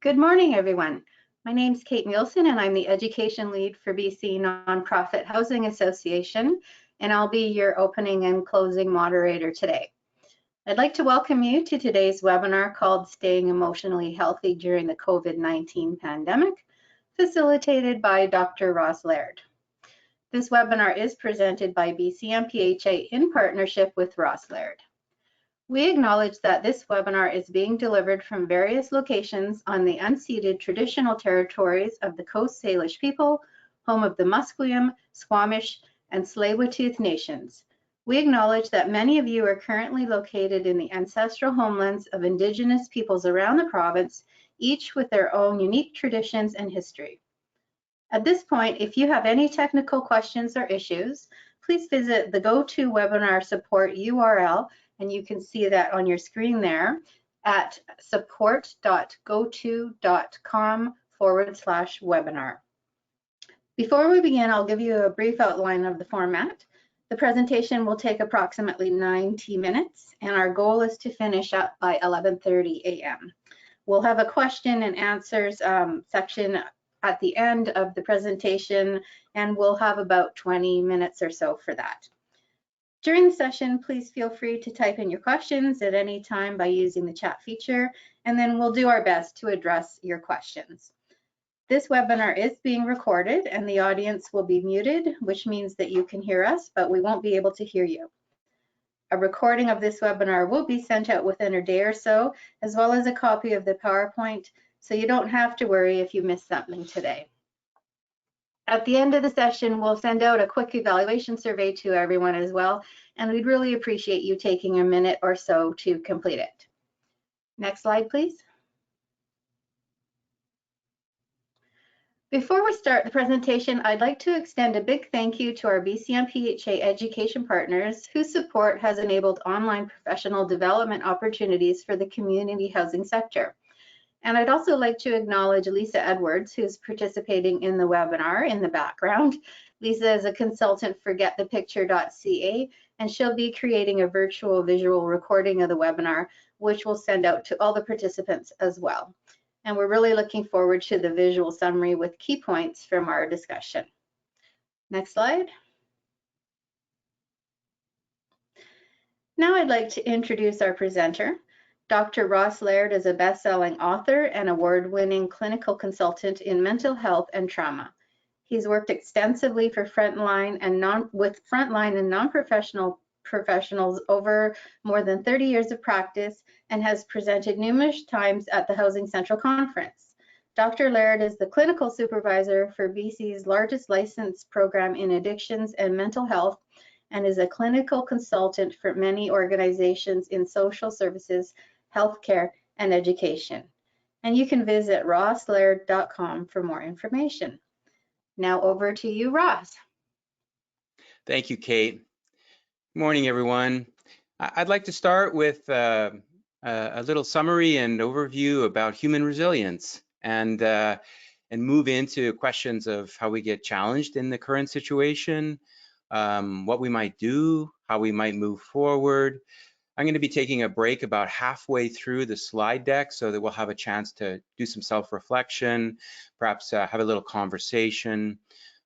Good morning, everyone. My name is Kate Nielsen, and I'm the Education Lead for BC Nonprofit Housing Association, and I'll be your opening and closing moderator today. I'd like to welcome you to today's webinar called Staying Emotionally Healthy During the COVID-19 Pandemic, facilitated by Dr. Ross Laird. This webinar is presented by BC NPHA in partnership with Ross Laird. We acknowledge that this webinar is being delivered from various locations on the unceded traditional territories of the Coast Salish people, home of the Musqueam, Squamish, and Tsleil-Waututh nations. We acknowledge that many of you are currently located in the ancestral homelands of Indigenous peoples around the province, each with their own unique traditions and history. At this point, if you have any technical questions or issues, please visit the GoToWebinar support URL, and you can see that on your screen there at support.goto.com/webinar. Before we begin, I'll give you a brief outline of the format. The presentation will take approximately 90 minutes, and our goal is to finish up by 11:30 a.m. We'll have a question and answers section at the end of the presentation, and we'll have about 20 minutes or so for that. During the session, please feel free to type in your questions at any time by using the chat feature, and then we'll do our best to address your questions. This webinar is being recorded and the audience will be muted, which means that you can hear us, but we won't be able to hear you. A recording of this webinar will be sent out within a day or so, as well as a copy of the PowerPoint, so you don't have to worry if you missed something today. At the end of the session, we'll send out a quick evaluation survey to everyone as well, and we'd really appreciate you taking a minute or so to complete it. Next slide, please. Before we start the presentation, I'd like to extend a big thank you to our BC NPHA education partners whose support has enabled online professional development opportunities for the community housing sector. And I'd also like to acknowledge Lisa Edwards, who's participating in the webinar in the background. Lisa is a consultant for getthepicture.ca, and she'll be creating a virtual visual recording of the webinar, which we'll send out to all the participants as well. And we're really looking forward to the visual summary with key points from our discussion. Next slide. Now I'd like to introduce our presenter. Dr. Ross Laird is a best-selling author and award-winning clinical consultant in mental health and trauma. He's worked extensively for frontline and non-professional professionals over more than 30 years of practice and has presented numerous times at the Housing Central Conference. Dr. Laird is the clinical supervisor for BC's largest licensed program in addictions and mental health and is a clinical consultant for many organizations in social services, healthcare, and education. And you can visit rosslaird.com for more information. Now over to you, Ross. Thank you, Kate. Good morning, everyone. I'd like to start with a little summary and overview about human resilience and move into questions of how we get challenged in the current situation, what we might do, how we might move forward. I'm going to be taking a break about halfway through the slide deck so that we'll have a chance to do some self-reflection, perhaps have a little conversation.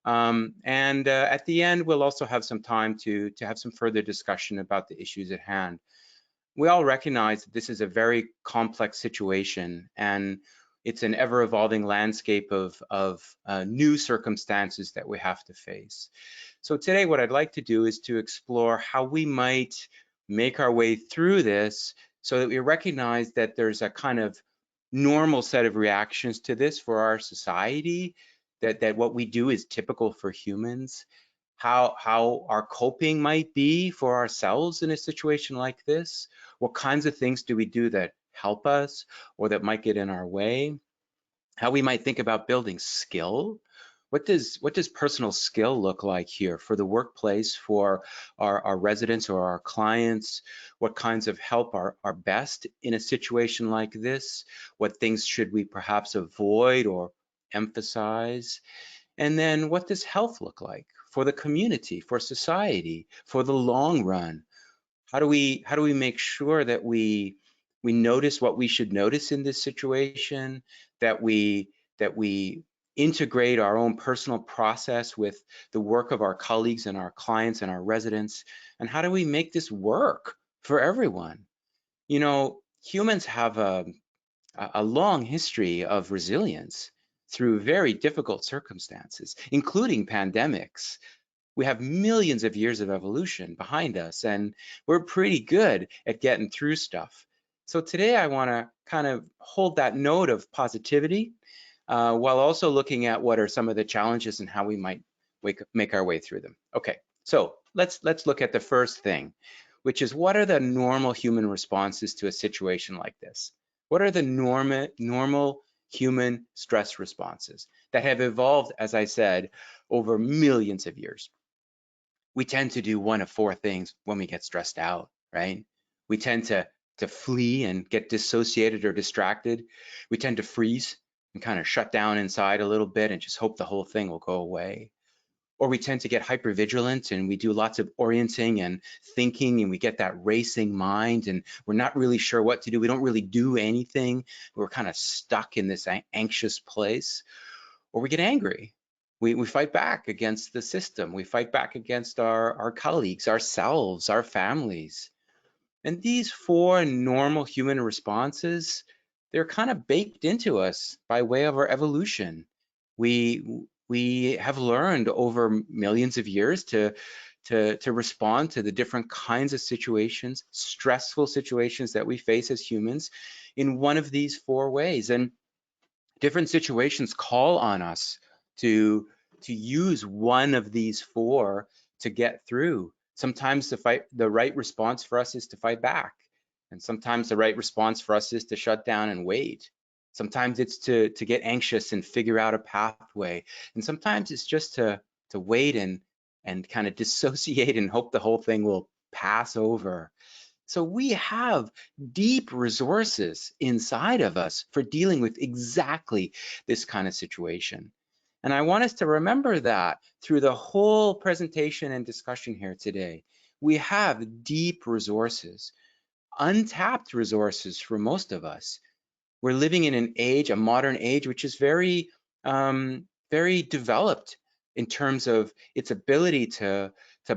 At the end, we'll also have some time to have some further discussion about the issues at hand. We all recognize that this is a very complex situation and it's an ever-evolving landscape of new circumstances that we have to face. So today, what I'd like to do is to explore how we might make our way through this so that we recognize that there's a kind of normal set of reactions to this for our society, that what we do is typical for humans, how our coping might be for ourselves in a situation like this, what kinds of things do we do that help us or that might get in our way, how we might think about building skill. What does personal skill look like here for the workplace, for our residents or our clients? What kinds of help are best in a situation like this? What things should we perhaps avoid or emphasize? And then what does health look like for the community, for society, for the long run? How do we make sure that we We notice what we should notice in this situation, that we integrate our own personal process with the work of our colleagues and our clients and our residents. And how do we make this work for everyone? You know, humans have a long history of resilience through very difficult circumstances, including pandemics. We have millions of years of evolution behind us, and we're pretty good at getting through stuff. So today I want to kind of hold that note of positivity while also looking at what are some of the challenges and how we might make our way through them. Okay, so let's look at the first thing, which is what are the normal human responses to a situation like this? What are the normal human stress responses that have evolved, as I said, over millions of years? We tend to do one of four things when we get stressed out, right? We tend to flee and get dissociated or distracted. We tend to freeze and kind of shut down inside a little bit and just hope the whole thing will go away. Or we tend to get hypervigilant and we do lots of orienting and thinking, and we get that racing mind and we're not really sure what to do. We don't really do anything. We're kind of stuck in this anxious place. Or we get angry. We fight back against the system. We fight back against our colleagues, ourselves, our families. And these four normal human responses, they're kind of baked into us by way of our evolution. We have learned over millions of years to respond to the different kinds of situations, stressful situations that we face as humans in one of these four ways. And different situations call on us to use one of these four to get through. Sometimes the right response for us is to fight back, and sometimes the right response for us is to shut down and wait. Sometimes it's to get anxious and figure out a pathway, and sometimes it's just to wait and kind of dissociate and hope the whole thing will pass over. So we have deep resources inside of us for dealing with exactly this kind of situation. And I want us to remember that through the whole presentation and discussion here today. We have deep resources, untapped resources for most of us. We're living in an age, a modern age, which is very, very developed in terms of its ability to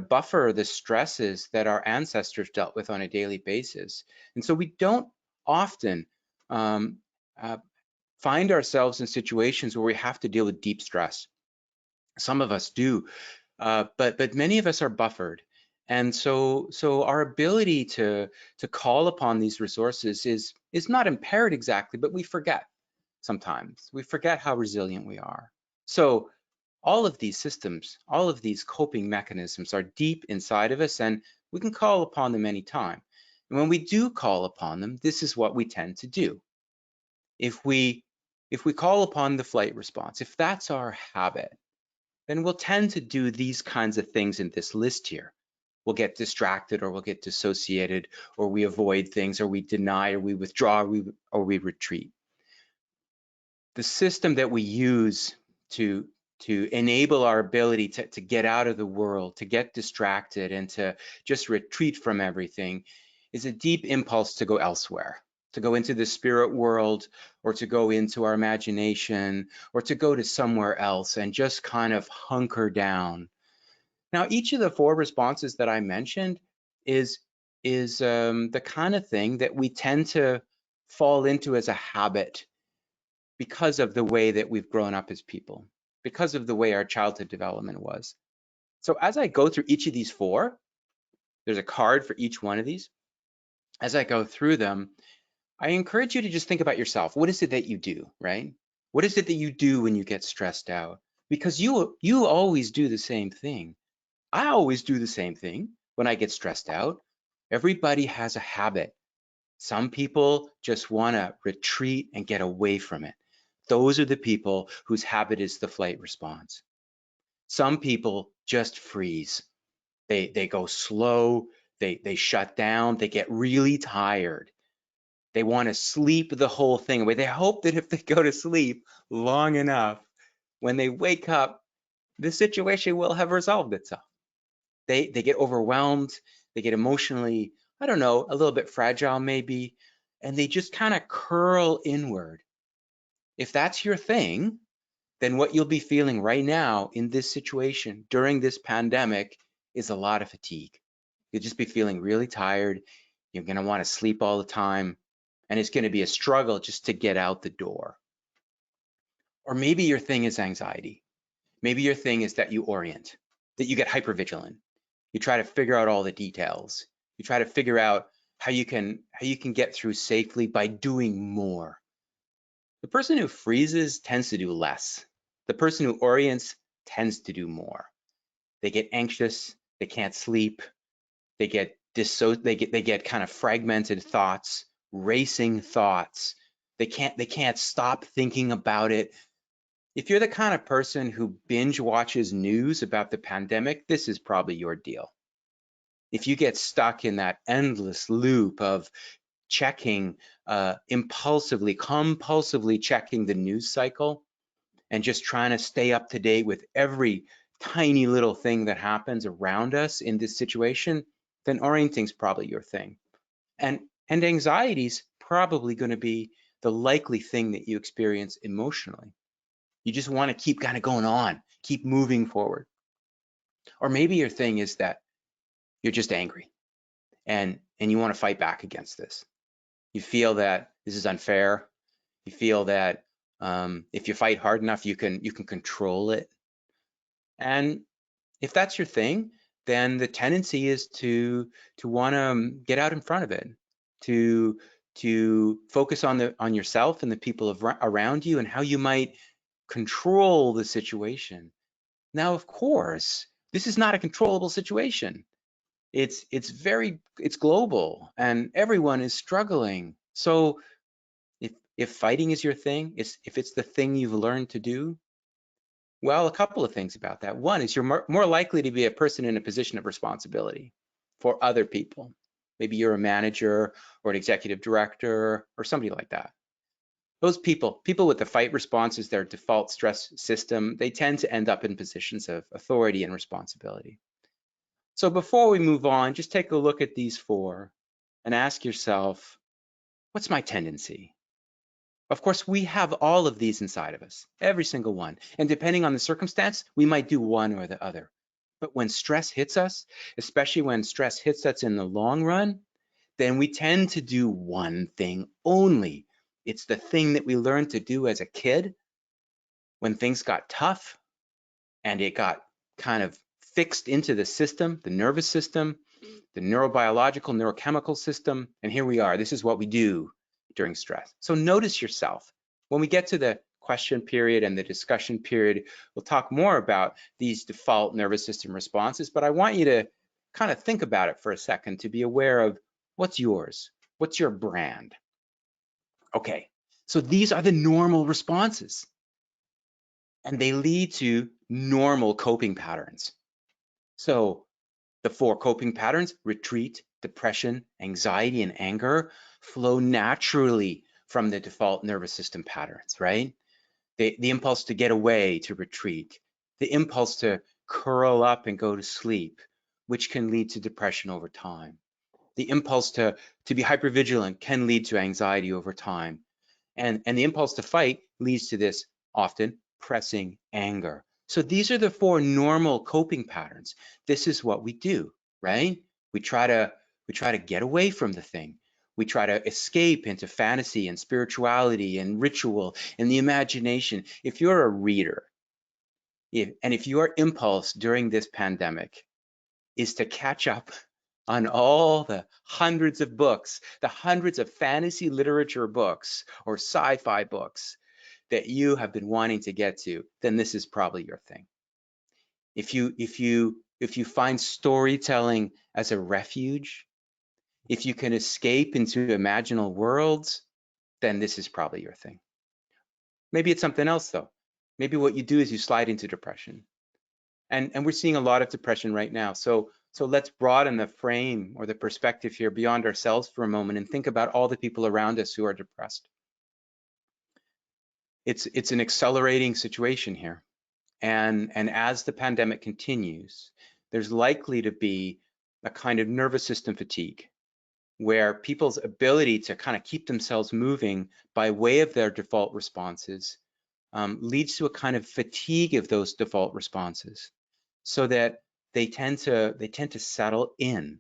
buffer the stresses that our ancestors dealt with on a daily basis. And so we don't often find ourselves in situations where we have to deal with deep stress. Some of us do, but many of us are buffered. And so our ability to call upon these resources is not impaired exactly, but we forget sometimes. We forget how resilient we are. So all of these systems, all of these coping mechanisms are deep inside of us, and we can call upon them anytime. And when we do call upon them, this is what we tend to do. If we call upon the flight response, if that's our habit, then we'll tend to do these kinds of things in this list here. We'll get distracted, or we'll get dissociated, or we avoid things, or we deny, or we withdraw, or we retreat. The system that we use to enable our ability to get out of the world, to get distracted, and to just retreat from everything is a deep impulse to go elsewhere, to go into the spirit world, or to go into our imagination, or to go to somewhere else and just kind of hunker down. Now, each of the four responses that I mentioned is the kind of thing that we tend to fall into as a habit because of the way that we've grown up as people, because of the way our childhood development was. So as I go through each of these four, there's a card for each one of these. As I go through them, I encourage you to just think about yourself. What is it that you do, right? What is it that you do when you get stressed out? Because you always do the same thing. I always do the same thing when I get stressed out. Everybody has a habit. Some people just want to retreat and get away from it. Those are the people whose habit is the flight response. Some people just freeze. They go slow, they shut down, they get really tired. They want to sleep the whole thing away. They hope that if they go to sleep long enough, when they wake up, the situation will have resolved itself. They get overwhelmed, they get emotionally, I don't know, a little bit fragile maybe, and they just kind of curl inward. If that's your thing, then what you'll be feeling right now in this situation during this pandemic is a lot of fatigue. You'll just be feeling really tired. You're going to want to sleep all the time, and it's going to be a struggle just to get out the door. Or maybe your thing is anxiety. Maybe your thing is that you orient, that you get hypervigilant. You try to figure out all the details. You try to figure out how you can get through safely by doing more. The person who freezes tends to do less. The person who orients tends to do more. They get anxious, they can't sleep, they get kind of fragmented thoughts, racing thoughts. They can't stop thinking about it. If you're the kind of person who binge watches news about the pandemic, this is probably your deal. If you get stuck in that endless loop of checking, compulsively checking the news cycle and just trying to stay up to date with every tiny little thing that happens around us in this situation, then orienting's probably your thing. And anxiety's probably going to be the likely thing that you experience emotionally. You just want to keep kind of going on, keep moving forward. Or maybe your thing is that you're just angry and you want to fight back against this. You feel that this is unfair. You feel that if you fight hard enough, you can control it. And if that's your thing, then the tendency is to want to get out in front of it, to focus on yourself and the people around you and how you might control the situation. Now, of course, this is not a controllable situation. It's global and everyone is struggling. So if fighting is your thing, if it's the thing you've learned to do, well, a couple of things about that. One is you're more likely to be a person in a position of responsibility for other people. Maybe you're a manager or an executive director or somebody like that. Those people with the fight response as their default stress system, they tend to end up in positions of authority and responsibility. So before we move on, just take a look at these four and ask yourself, what's my tendency? Of course, we have all of these inside of us, every single one. And depending on the circumstance, we might do one or the other. But when stress hits us, especially when stress hits us in the long run, then we tend to do one thing only. It's the thing that we learned to do as a kid when things got tough and it got kind of fixed into the system, the nervous system, the neurobiological, neurochemical system. And here we are. This is what we do during stress. So notice yourself. When we get to the question period and the discussion period, we'll talk more about these default nervous system responses, but I want you to kind of think about it for a second to be aware of what's yours, what's your brand. Okay, so these are the normal responses and they lead to normal coping patterns. So the four coping patterns, retreat, depression, anxiety, and anger, flow naturally from the default nervous system patterns, right? The impulse to get away, to retreat, the impulse to curl up and go to sleep, which can lead to depression over time. The impulse to be hypervigilant can lead to anxiety over time. And the impulse to fight leads to this often pressing anger. So these are the four normal coping patterns. This is what we do, right? We try to get away from the thing. We try to escape into fantasy and spirituality and ritual and the imagination. If you're a reader, if your impulse during this pandemic is to catch up on all the hundreds of books, the hundreds of fantasy literature books or sci-fi books that you have been wanting to get to, then this is probably your thing. If you find storytelling as a refuge, if you can escape into imaginal worlds, then this is probably your thing. Maybe it's something else though. Maybe what you do is you slide into depression. And we're seeing a lot of depression right now. So let's broaden the frame or the perspective here beyond ourselves for a moment and think about all the people around us who are depressed. It's an accelerating situation here. And as the pandemic continues, there's likely to be a kind of nervous system fatigue. where people's ability to kind of keep themselves moving by way of their default responses leads to a kind of fatigue of those default responses, so that they tend to settle in,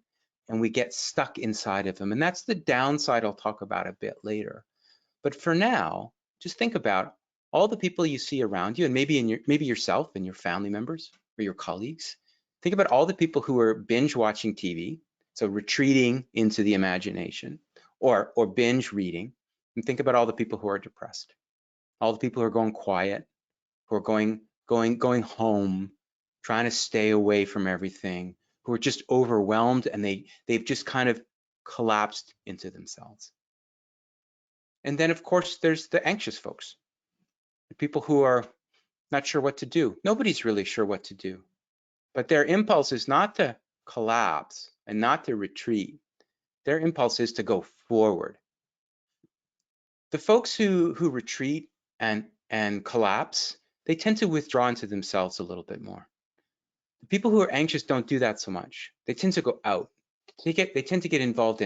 and we get stuck inside of them. And that's the downside I'll talk about a bit later. But for now, just think about all the people you see around you, and maybe yourself and your family members or your colleagues. Think about all the people who are binge watching TV, so retreating into the imagination, or binge reading. And think about all the people who are depressed, all the people who are going quiet, who are going home, trying to stay away from everything, who are just overwhelmed, and they've just kind of collapsed into themselves. And then, of course, there's the anxious folks, the people who are not sure what to do. Nobody's really sure what to do, but their impulse is not to collapse and not to retreat. Their impulse is to go forward. The folks who retreat and collapse, they tend to withdraw into themselves a little bit more. The people who are anxious don't do that so much. They tend to go out. They tend to get involved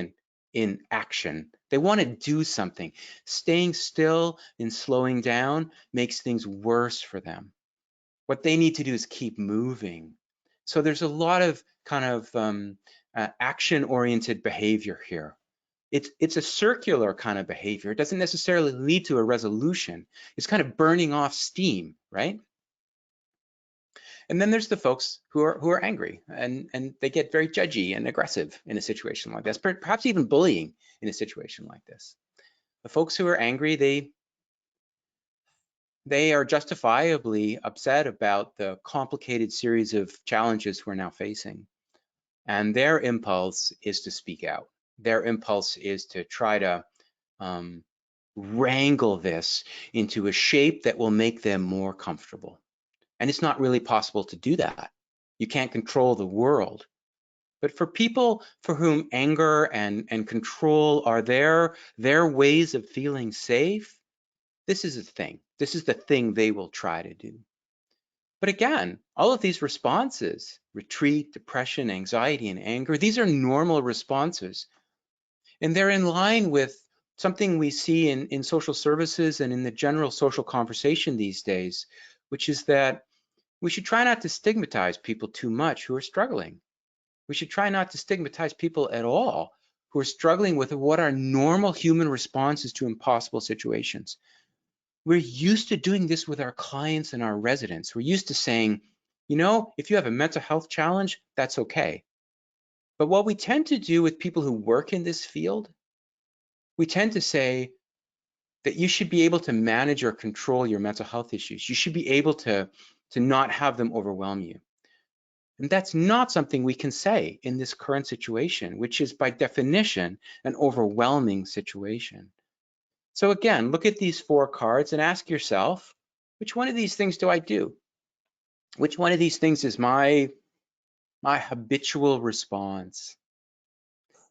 in action. They want to do something. Staying still and slowing down makes things worse for them. What they need to do is keep moving. So there's a lot of kind of action-oriented behavior here. It's a circular kind of behavior. It doesn't necessarily lead to a resolution. It's kind of burning off steam, right? And then there's the folks who are angry, and they get very judgy and aggressive in a situation like this, perhaps even bullying in a situation like this. The folks who are angry, they are justifiably upset about the complicated series of challenges we're now facing. And their impulse is to speak out. Their impulse is to try to wrangle this into a shape that will make them more comfortable. And it's not really possible to do that. You can't control the world. But for people for whom anger and control are their ways of feeling safe, this is a thing. This is the thing they will try to do. But again, all of these responses, retreat, depression, anxiety, and anger, these are normal responses. And they're in line with something we see in social services and in the general social conversation these days, which is that we should try not to stigmatize people too much who are struggling. We should try not to stigmatize people at all who are struggling with what are normal human responses to impossible situations. We're used to doing this with our clients and our residents. We're used to saying, you know, if you have a mental health challenge, that's okay. But what we tend to do with people who work in this field, we tend to say that you should be able to manage or control your mental health issues. You should be able to not have them overwhelm you. And that's not something we can say in this current situation, which is by definition an overwhelming situation. So again, look at these 4 cards and ask yourself, which one of these things do I do? Which one of these things is my habitual response?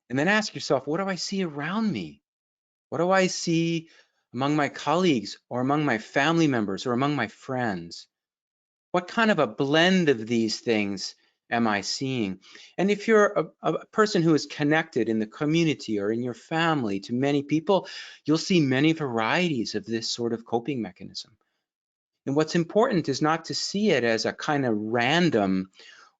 And then ask yourself, what do I see around me? What do I see among my colleagues or among my family members or among my friends? What kind of a blend of these things am I seeing? And if you're a person who is connected in the community or in your family to many people, you'll see many varieties of this sort of coping mechanism. And what's important is not to see it as a kind of random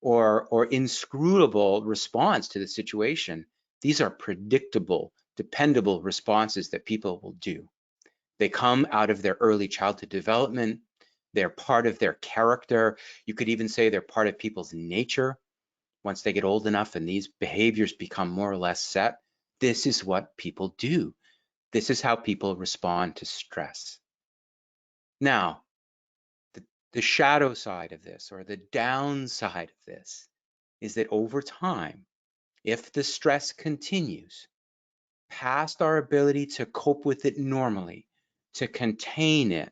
or inscrutable response to the situation. These are predictable, dependable responses that people will do. They come out of their early childhood development. They're part of their character. You could even say they're part of people's nature. Once they get old enough and these behaviors become more or less set, this is what people do. This is how people respond to stress. Now, the shadow side of this, or the downside of this, is that over time, if the stress continues past our ability to cope with it normally, to contain it,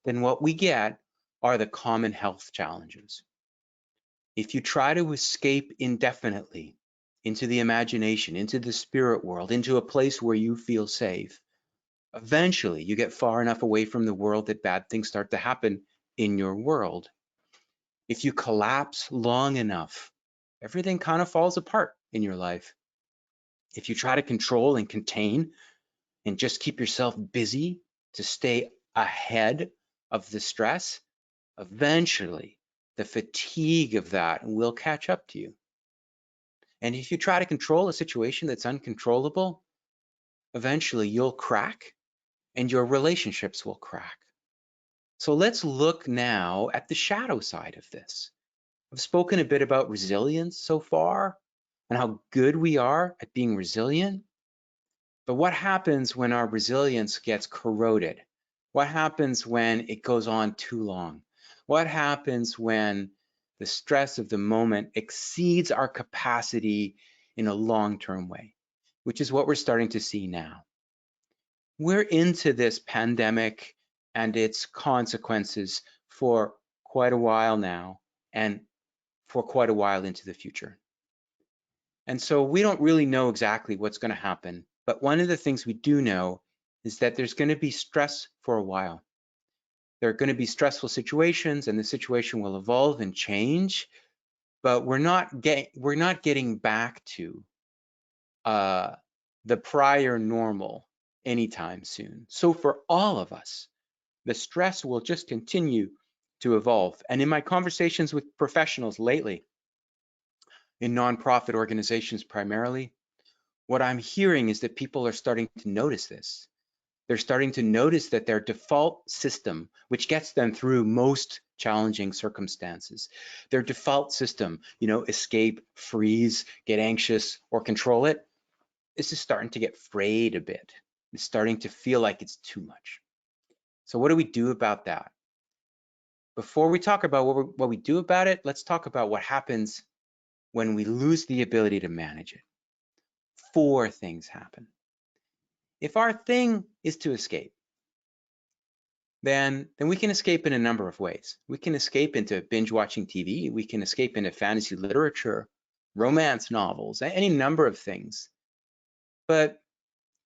then what we get are the common health challenges. If you try to escape indefinitely into the imagination, into the spirit world, into a place where you feel safe, eventually you get far enough away from the world that bad things start to happen in your world. If you collapse long enough, everything kind of falls apart in your life. If you try to control and contain and just keep yourself busy to stay ahead of the stress, eventually the fatigue of that will catch up to you. And if you try to control a situation that's uncontrollable, eventually you'll crack and your relationships will crack. So let's look now at the shadow side of this. I've spoken a bit about resilience so far and how good we are at being resilient. But what happens when our resilience gets corroded? What happens when it goes on too long? What happens when the stress of the moment exceeds our capacity in a long-term way, which is what we're starting to see now? We're into this pandemic and its consequences for quite a while now, and for quite a while into the future. And so we don't really know exactly what's going to happen. But one of the things we do know is that there's going to be stress for a while. There are going to be stressful situations, and the situation will evolve and change. But we're not getting back to the prior normal anytime soon. So for all of us, the stress will just continue to evolve. And in my conversations with professionals lately, in nonprofit organizations primarily, what I'm hearing is that people are starting to notice this. They're starting to notice that their default system, which gets them through most challenging circumstances, their default system, escape, freeze, get anxious, or control it, this is starting to get frayed a bit. It's starting to feel like it's too much. So what do we do about that? Before we talk about what we do about it, let's talk about what happens when we lose the ability to manage it. 4 things happen. If our thing is to escape, then we can escape in a number of ways. We can escape into binge watching TV. We can escape into fantasy literature, romance novels, any number of things. But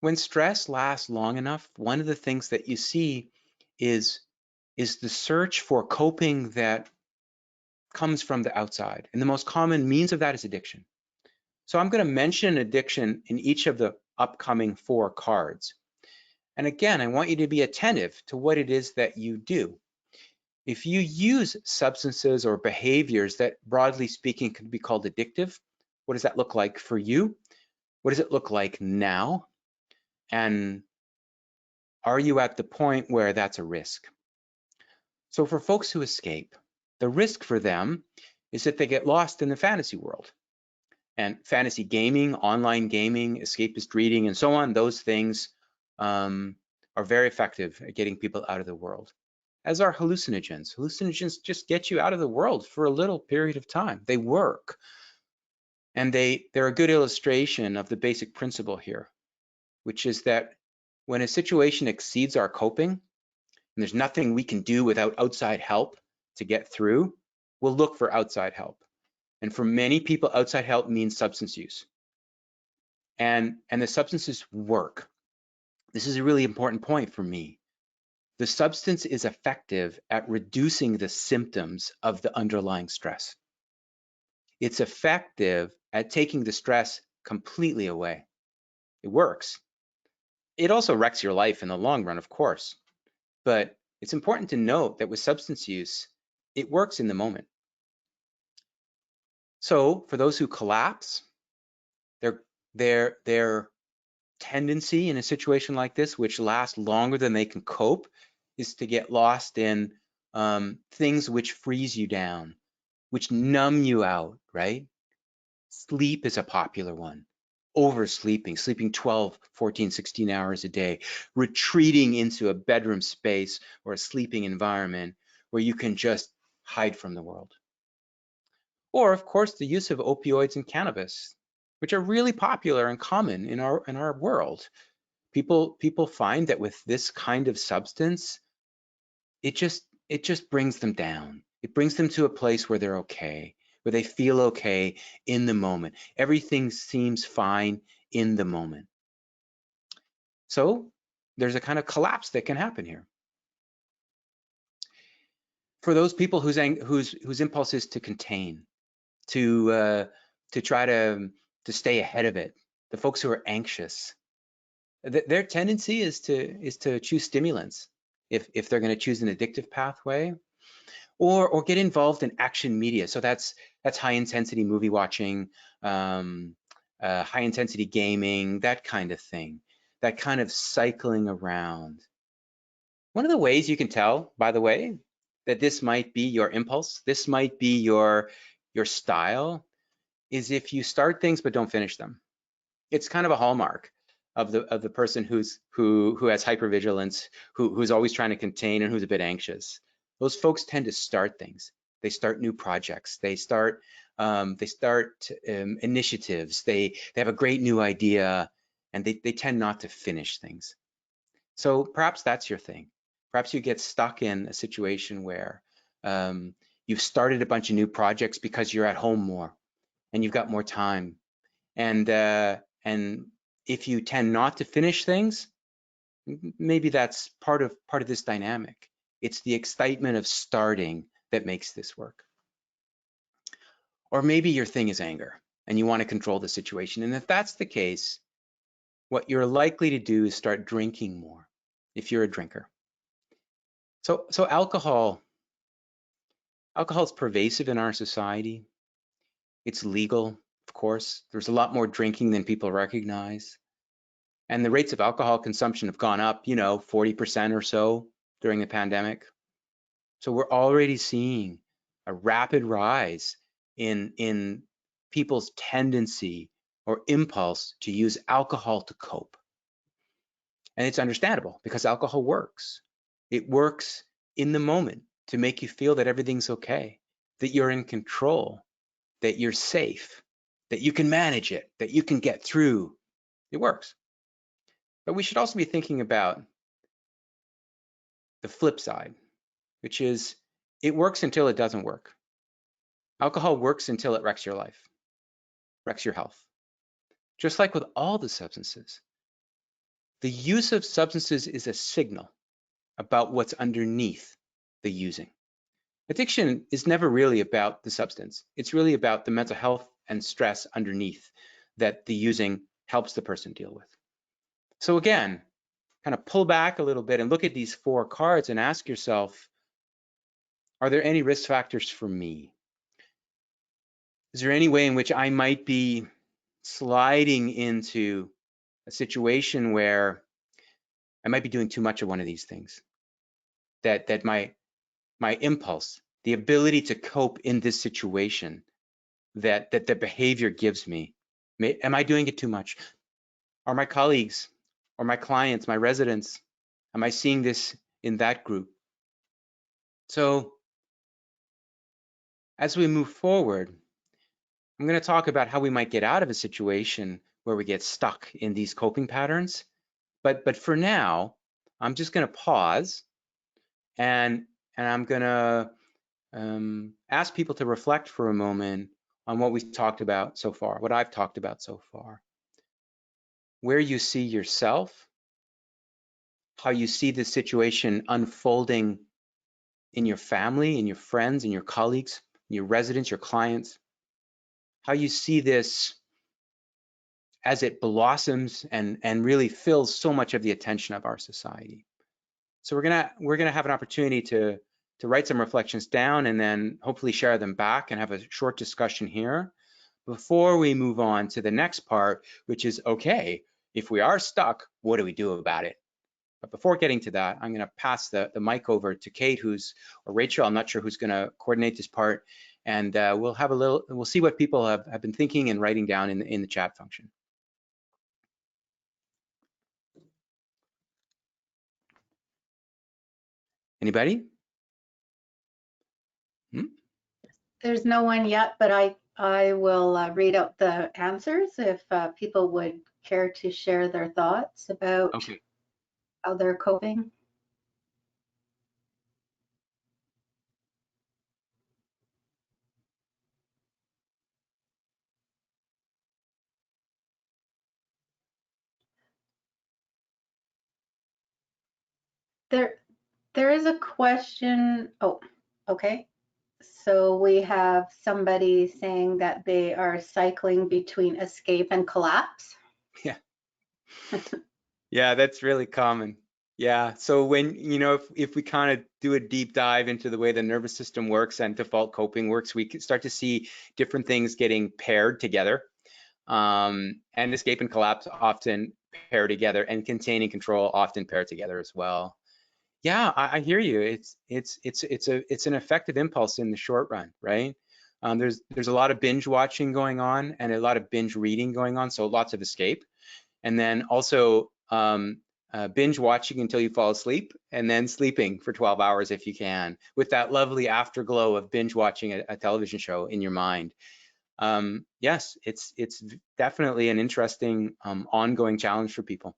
when stress lasts long enough, one of the things that you see is the search for coping that comes from the outside. And the most common means of that is addiction. So I'm going to mention addiction in each of the upcoming 4 cards. And again, I want you to be attentive to what it is that you do. If you use substances or behaviors that, broadly speaking, could be called addictive, what does that look like for you? What does it look like now? And are you at the point where that's a risk? So for folks who escape, the risk for them is that they get lost in the fantasy world. And fantasy gaming, online gaming, escapist reading, and so on, those things are very effective at getting people out of the world. As are hallucinogens. Hallucinogens just get you out of the world for a little period of time. They work. And they're a good illustration of the basic principle here, which is that when a situation exceeds our coping, and there's nothing we can do without outside help to get through, we'll look for outside help. And for many people, outside help means substance use. And the substances work. This is a really important point for me. The substance is effective at reducing the symptoms of the underlying stress. It's effective at taking the stress completely away. It works. It also wrecks your life in the long run, of course. But it's important to note that with substance use, it works in the moment. So for those who collapse, their tendency in a situation like this, which lasts longer than they can cope, is to get lost in things which freeze you down, which numb you out, right? Sleep is a popular one. Oversleeping, sleeping 12, 14, 16 hours a day, retreating into a bedroom space or a sleeping environment where you can just hide from the world. Or, of course, the use of opioids and cannabis, which are really popular and common in our world. People find that with this kind of substance, it just brings them down. It brings them to a place where they're okay, where they feel okay in the moment. Everything seems fine in the moment. So there's a kind of collapse that can happen here. For those people whose impulse is to contain, to try to stay ahead of it, the folks who are anxious, their tendency is to choose stimulants if they're going to choose an addictive pathway, or get involved in action media. So that's high intensity movie watching, high intensity gaming, that kind of thing, that kind of cycling around. One of the ways you can tell, by the way, that this might be your impulse, this might be your style, is if you start things but don't finish them. It's kind of a hallmark of the person who has hypervigilance, who's always trying to contain and who's a bit anxious. Those folks tend to start things. They start new projects. They start initiatives. They have a great new idea, and they tend not to finish things. So perhaps that's your thing. Perhaps you get stuck in a situation where you've started a bunch of new projects because you're at home more and you've got more time. And if you tend not to finish things, maybe that's part of this dynamic. It's the excitement of starting that makes this work. Or maybe your thing is anger and you want to control the situation. And if that's the case, what you're likely to do is start drinking more if you're a drinker. So alcohol is pervasive in our society. It's legal, of course. There's a lot more drinking than people recognize. And the rates of alcohol consumption have gone up, 40% or so during the pandemic. So we're already seeing a rapid rise in people's tendency or impulse to use alcohol to cope. And it's understandable because alcohol works. It works in the moment to make you feel that everything's okay, that you're in control, that you're safe, that you can manage it, that you can get through. It works. But we should also be thinking about the flip side, which is it works until it doesn't work. Alcohol works until it wrecks your life, wrecks your health. Just like with all the substances, the use of substances is a signal about what's underneath the using. Addiction is never really about the substance. It's really about the mental health and stress underneath that the using helps the person deal with. So again, kind of pull back a little bit and look at these 4 cards and ask yourself, are there any risk factors for me? Is there any way in which I might be sliding into a situation where I might be doing too much of one of these things? That my impulse, the ability to cope in this situation that the behavior gives me, am I doing it too much? Are my colleagues or my clients, my residents, am I seeing this in that group? So as we move forward, I'm going to talk about how we might get out of a situation where we get stuck in these coping patterns. But for now, I'm just going to pause and I'm going to ask people to reflect for a moment on what we've talked about so far, what I've talked about so far, where you see yourself, how you see this situation unfolding in your family, in your friends, in your colleagues, in your residents, your clients, how you see this as it blossoms and really fills so much of the attention of our society. So we're gonna have an opportunity to write some reflections down and then hopefully share them back and have a short discussion here before we move on to the next part, which is, okay, if we are stuck, what do we do about it? But before getting to that, I'm gonna pass the mic over to Kate, or Rachel, I'm not sure who's gonna coordinate this part, and we'll see what people have been thinking and writing down in the chat function. Anybody? There's no one yet, but I will read out the answers if people would care to share their thoughts about how they're coping. There is a question. Oh, okay. So we have somebody saying that they are cycling between escape and collapse. Yeah. Yeah, that's really common. Yeah, so when, if we kind of do a deep dive into the way the nervous system works and default coping works, we can start to see different things getting paired together. And escape and collapse often pair together, and contain and control often pair together as well. Yeah, I hear you. It's an effective impulse in the short run, right? There's a lot of binge watching going on and a lot of binge reading going on, so lots of escape. And then also binge watching until you fall asleep, and then sleeping for 12 hours if you can, with that lovely afterglow of binge watching a television show in your mind. Yes, it's definitely an interesting ongoing challenge for people.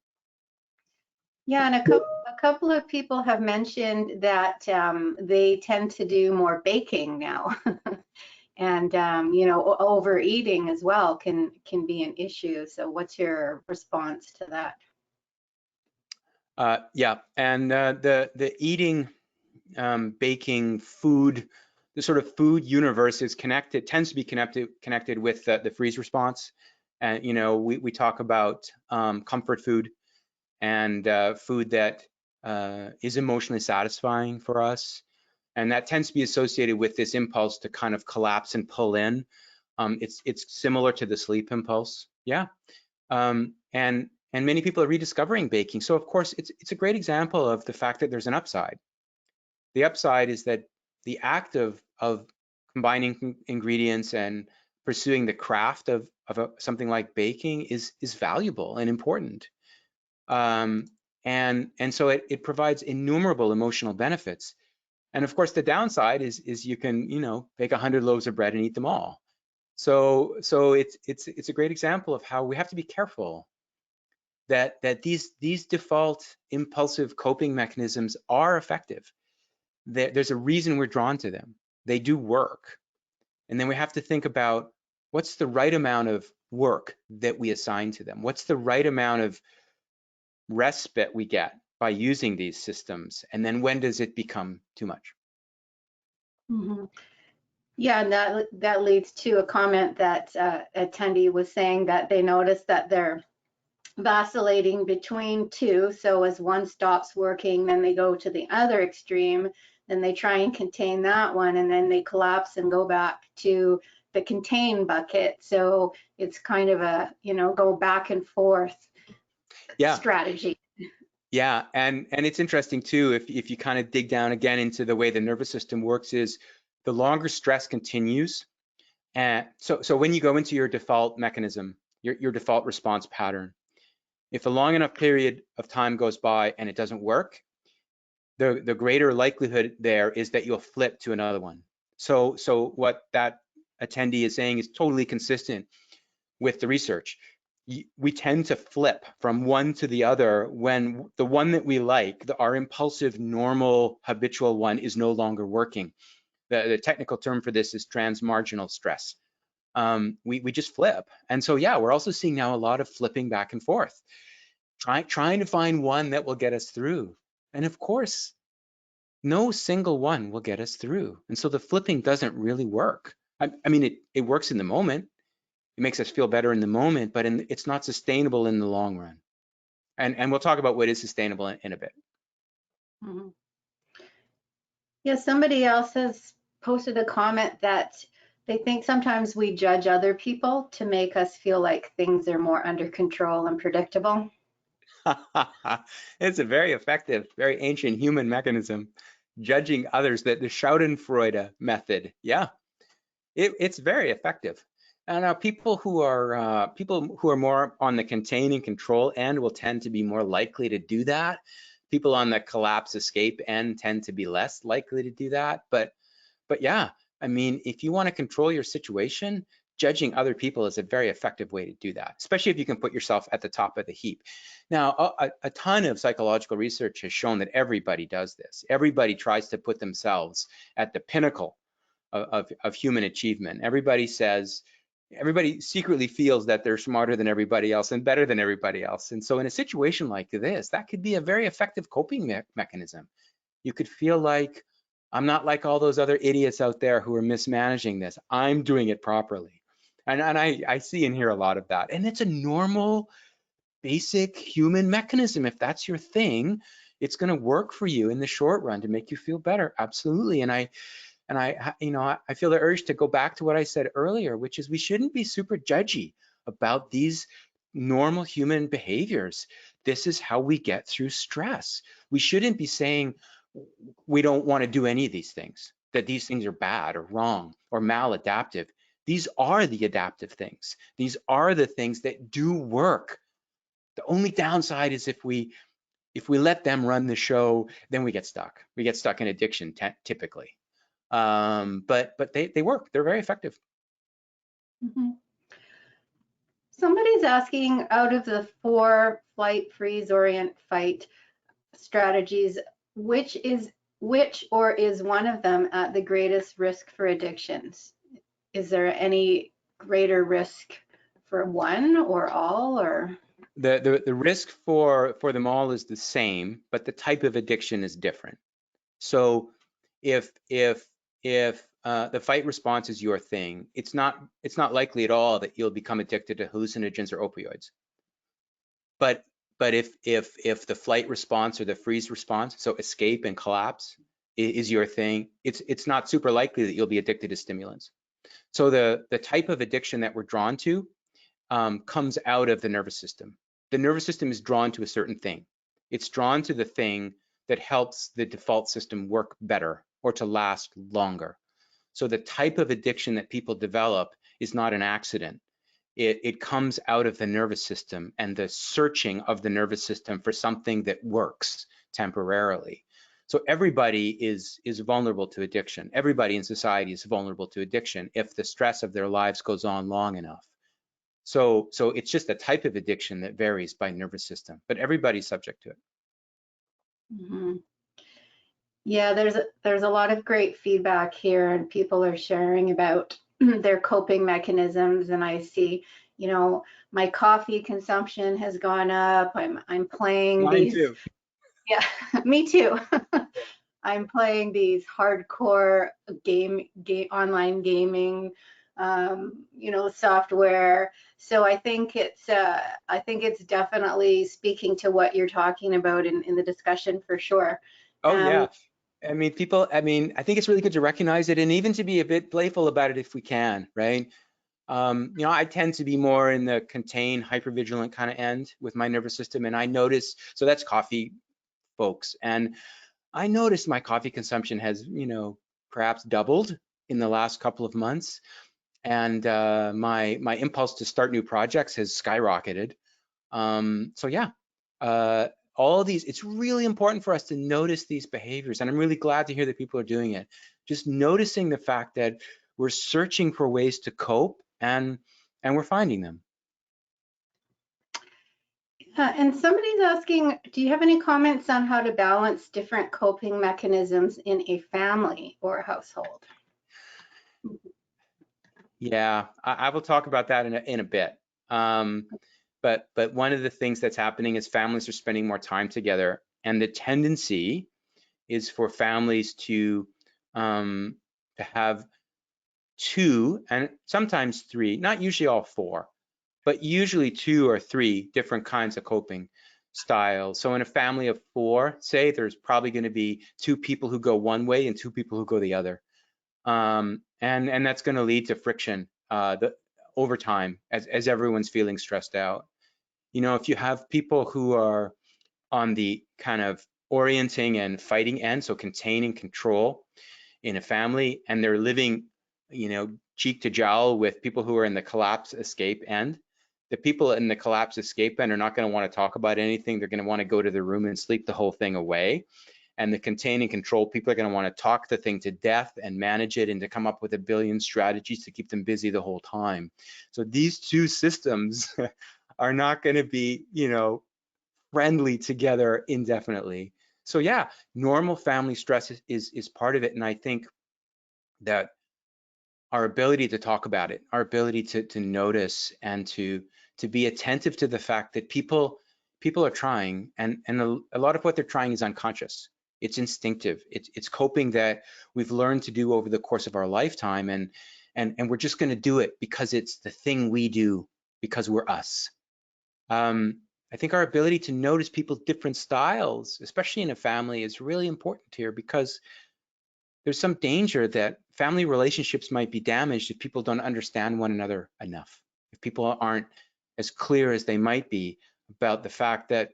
Yeah, and a couple of people have mentioned that they tend to do more baking now. And overeating as well can be an issue. So what's your response to that? Yeah, and the eating, baking, food, the sort of food universe is tends to be connected with the freeze response. And we talk about comfort food and food that is emotionally satisfying for us, and that tends to be associated with this impulse to kind of collapse and pull in. It's similar to the sleep impulse. Yeah. And many people are rediscovering baking. So of course, it's a great example of the fact that there's an upside. The upside is that the act of combining ingredients and pursuing the craft of something like baking is valuable and important. And so it provides innumerable emotional benefits. And of course, the downside is you can bake 100 loaves of bread and eat them all. So it's a great example of how we have to be careful that these default impulsive coping mechanisms are effective. There's a reason we're drawn to them. They do work. And then we have to think about what's the right amount of work that we assign to them? What's the right amount of respite we get by using these systems? And then when does it become too much? Mm-hmm. Yeah, and that leads to a comment that attendee was saying that they noticed that they're vacillating between two. So as one stops working, then they go to the other extreme, then they try and contain that one, and then they collapse and go back to the contain bucket. So it's kind of a, go back and forth strategy. Yeah, and it's interesting too, if you kind of dig down again into the way the nervous system works, is the longer stress continues. And so when you go into your default mechanism, your default response pattern, if a long enough period of time goes by and it doesn't work, the greater likelihood there is that you'll flip to another one. So what that attendee is saying is totally consistent with the research. We tend to flip from one to the other when the one that we like, our impulsive, normal, habitual one, is no longer working. The technical term for this is transmarginal stress. We just flip. And so, yeah, we're also seeing now a lot of flipping back and forth, trying to find one that will get us through. And of course, no single one will get us through. And so the flipping doesn't really work. I mean, it works in the moment. It makes us feel better in the moment, but it's not sustainable in the long run. And we'll talk about what is sustainable in a bit. Mm-hmm. Yeah, somebody else has posted a comment that they think sometimes we judge other people to make us feel like things are more under control and predictable. It's a very effective, very ancient human mechanism, judging others, the Schadenfreude method. Yeah, it's very effective. And people who are more on the contain and control end will tend to be more likely to do that. People on the collapse escape end tend to be less likely to do that. But yeah, I mean, if you want to control your situation, judging other people is a very effective way to do that, especially if you can put yourself at the top of the heap. Now, a ton of psychological research has shown that everybody does this. Everybody tries to put themselves at the pinnacle of human achievement. Everybody secretly feels that they're smarter than everybody else and better than everybody else. And so in a situation like this, that could be a very effective coping mechanism. You could feel like, I'm not like all those other idiots out there who are mismanaging this. I'm doing it properly. And I see and hear a lot of that. And it's a normal basic human mechanism. If that's your thing, it's going to work for you in the short run to make you feel better. Absolutely. And I feel the urge to go back to what I said earlier, which is we shouldn't be super judgy about these normal human behaviors. This is how we get through stress. We shouldn't be saying we don't want to do any of these things, that these things are bad or wrong or maladaptive. These are the adaptive things. These are the things that do work. The only downside is if we let them run the show, then we get stuck. We get stuck in addiction typically. But they work. They're very effective. Mhm. Somebody's asking, out of the 4 flight, freeze, orient, fight strategies, which or is one of them at the greatest risk for addictions? Is there any greater risk for one or all, or? The risk for them all is the same, but the type of addiction is different. So if the fight response is your thing, it's not likely at all that you'll become addicted to hallucinogens or opioids. But if the flight response or the freeze response, so escape and collapse, is your thing, it's not super likely that you'll be addicted to stimulants. So the type of addiction that we're drawn to comes out of the nervous system. The nervous system is drawn to a certain thing. It's drawn to the thing that helps the default system work better or to last longer. So the type of addiction that people develop is not an accident. It comes out of the nervous system and the searching of the nervous system for something that works temporarily. So everybody is vulnerable to addiction. Everybody in society is vulnerable to addiction if the stress of their lives goes on long enough. So it's just a type of addiction that varies by nervous system, but everybody's subject to it. Mm-hmm. Yeah, there's a lot of great feedback here, and people are sharing about their coping mechanisms. And I see, my coffee consumption has gone up. I'm playing Mine these. too. Yeah, me too. I'm playing these hardcore online gaming, software. So I think it's definitely speaking to what you're talking about in the discussion for sure. Oh Um, yeah. I mean, I think it's really good to recognize it and even to be a bit playful about it if we can, right? I tend to be more in the contain, hypervigilant kind of end with my nervous system. And I notice, so that's coffee, folks. And I noticed my coffee consumption has, perhaps doubled in the last couple of months. And my impulse to start new projects has skyrocketed. So yeah, all of these, it's really important for us to notice these behaviors. And I'm really glad to hear that people are doing it. Just noticing the fact that we're searching for ways to cope and we're finding them. and somebody's asking, do you have any comments on how to balance different coping mechanisms in a family or household? Yeah, I will talk about that in a bit. But one of the things that's happening is families are spending more time together, and the tendency is for families to have 2 and sometimes 3, not usually all 4, but usually 2 or 3 different kinds of coping styles. So in a family of 4, say, there's probably going to be 2 people who go one way and 2 people who go the other. And that's going to lead to friction over time as everyone's feeling stressed out. If you have people who are on the kind of orienting and fighting end, so containing control in a family, and they're living, cheek to jowl with people who are in the collapse escape end, the people in the collapse escape end are not going to want to talk about anything. They're going to want to go to their room and sleep the whole thing away. And the contain and control people are going to want to talk the thing to death and manage it and to come up with a billion strategies to keep them busy the whole time. So these 2 systems are not going to be, friendly together indefinitely. So yeah, normal family stress is part of it. And I think that our ability to talk about it, our ability to notice and to be attentive to the fact that people are trying, and a lot of what they're trying is unconscious. It's instinctive. It's coping that we've learned to do over the course of our lifetime, and we're just going to do it because it's the thing we do because we're us. I think our ability to notice people's different styles, especially in a family, is really important here, because there's some danger that family relationships might be damaged if people don't understand one another enough, if people aren't as clear as they might be about the fact that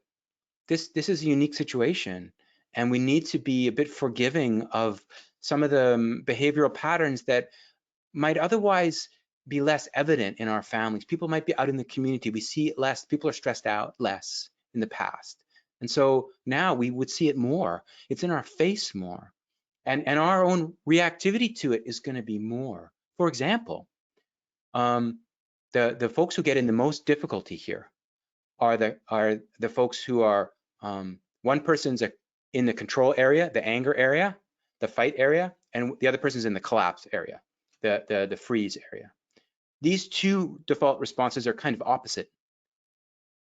this is a unique situation, and we need to be a bit forgiving of some of the behavioral patterns that might otherwise be less evident in our families. People might be out in the community, we see it less, people are stressed out less in the past. And so now we would see it more. It's in our face more. And our own reactivity to it is going to be more. For example, the folks who get in the most difficulty here are the folks who are, one person's in the control area, the anger area, the fight area, and the other person's in the collapse area, the freeze area. These two default responses are kind of opposite,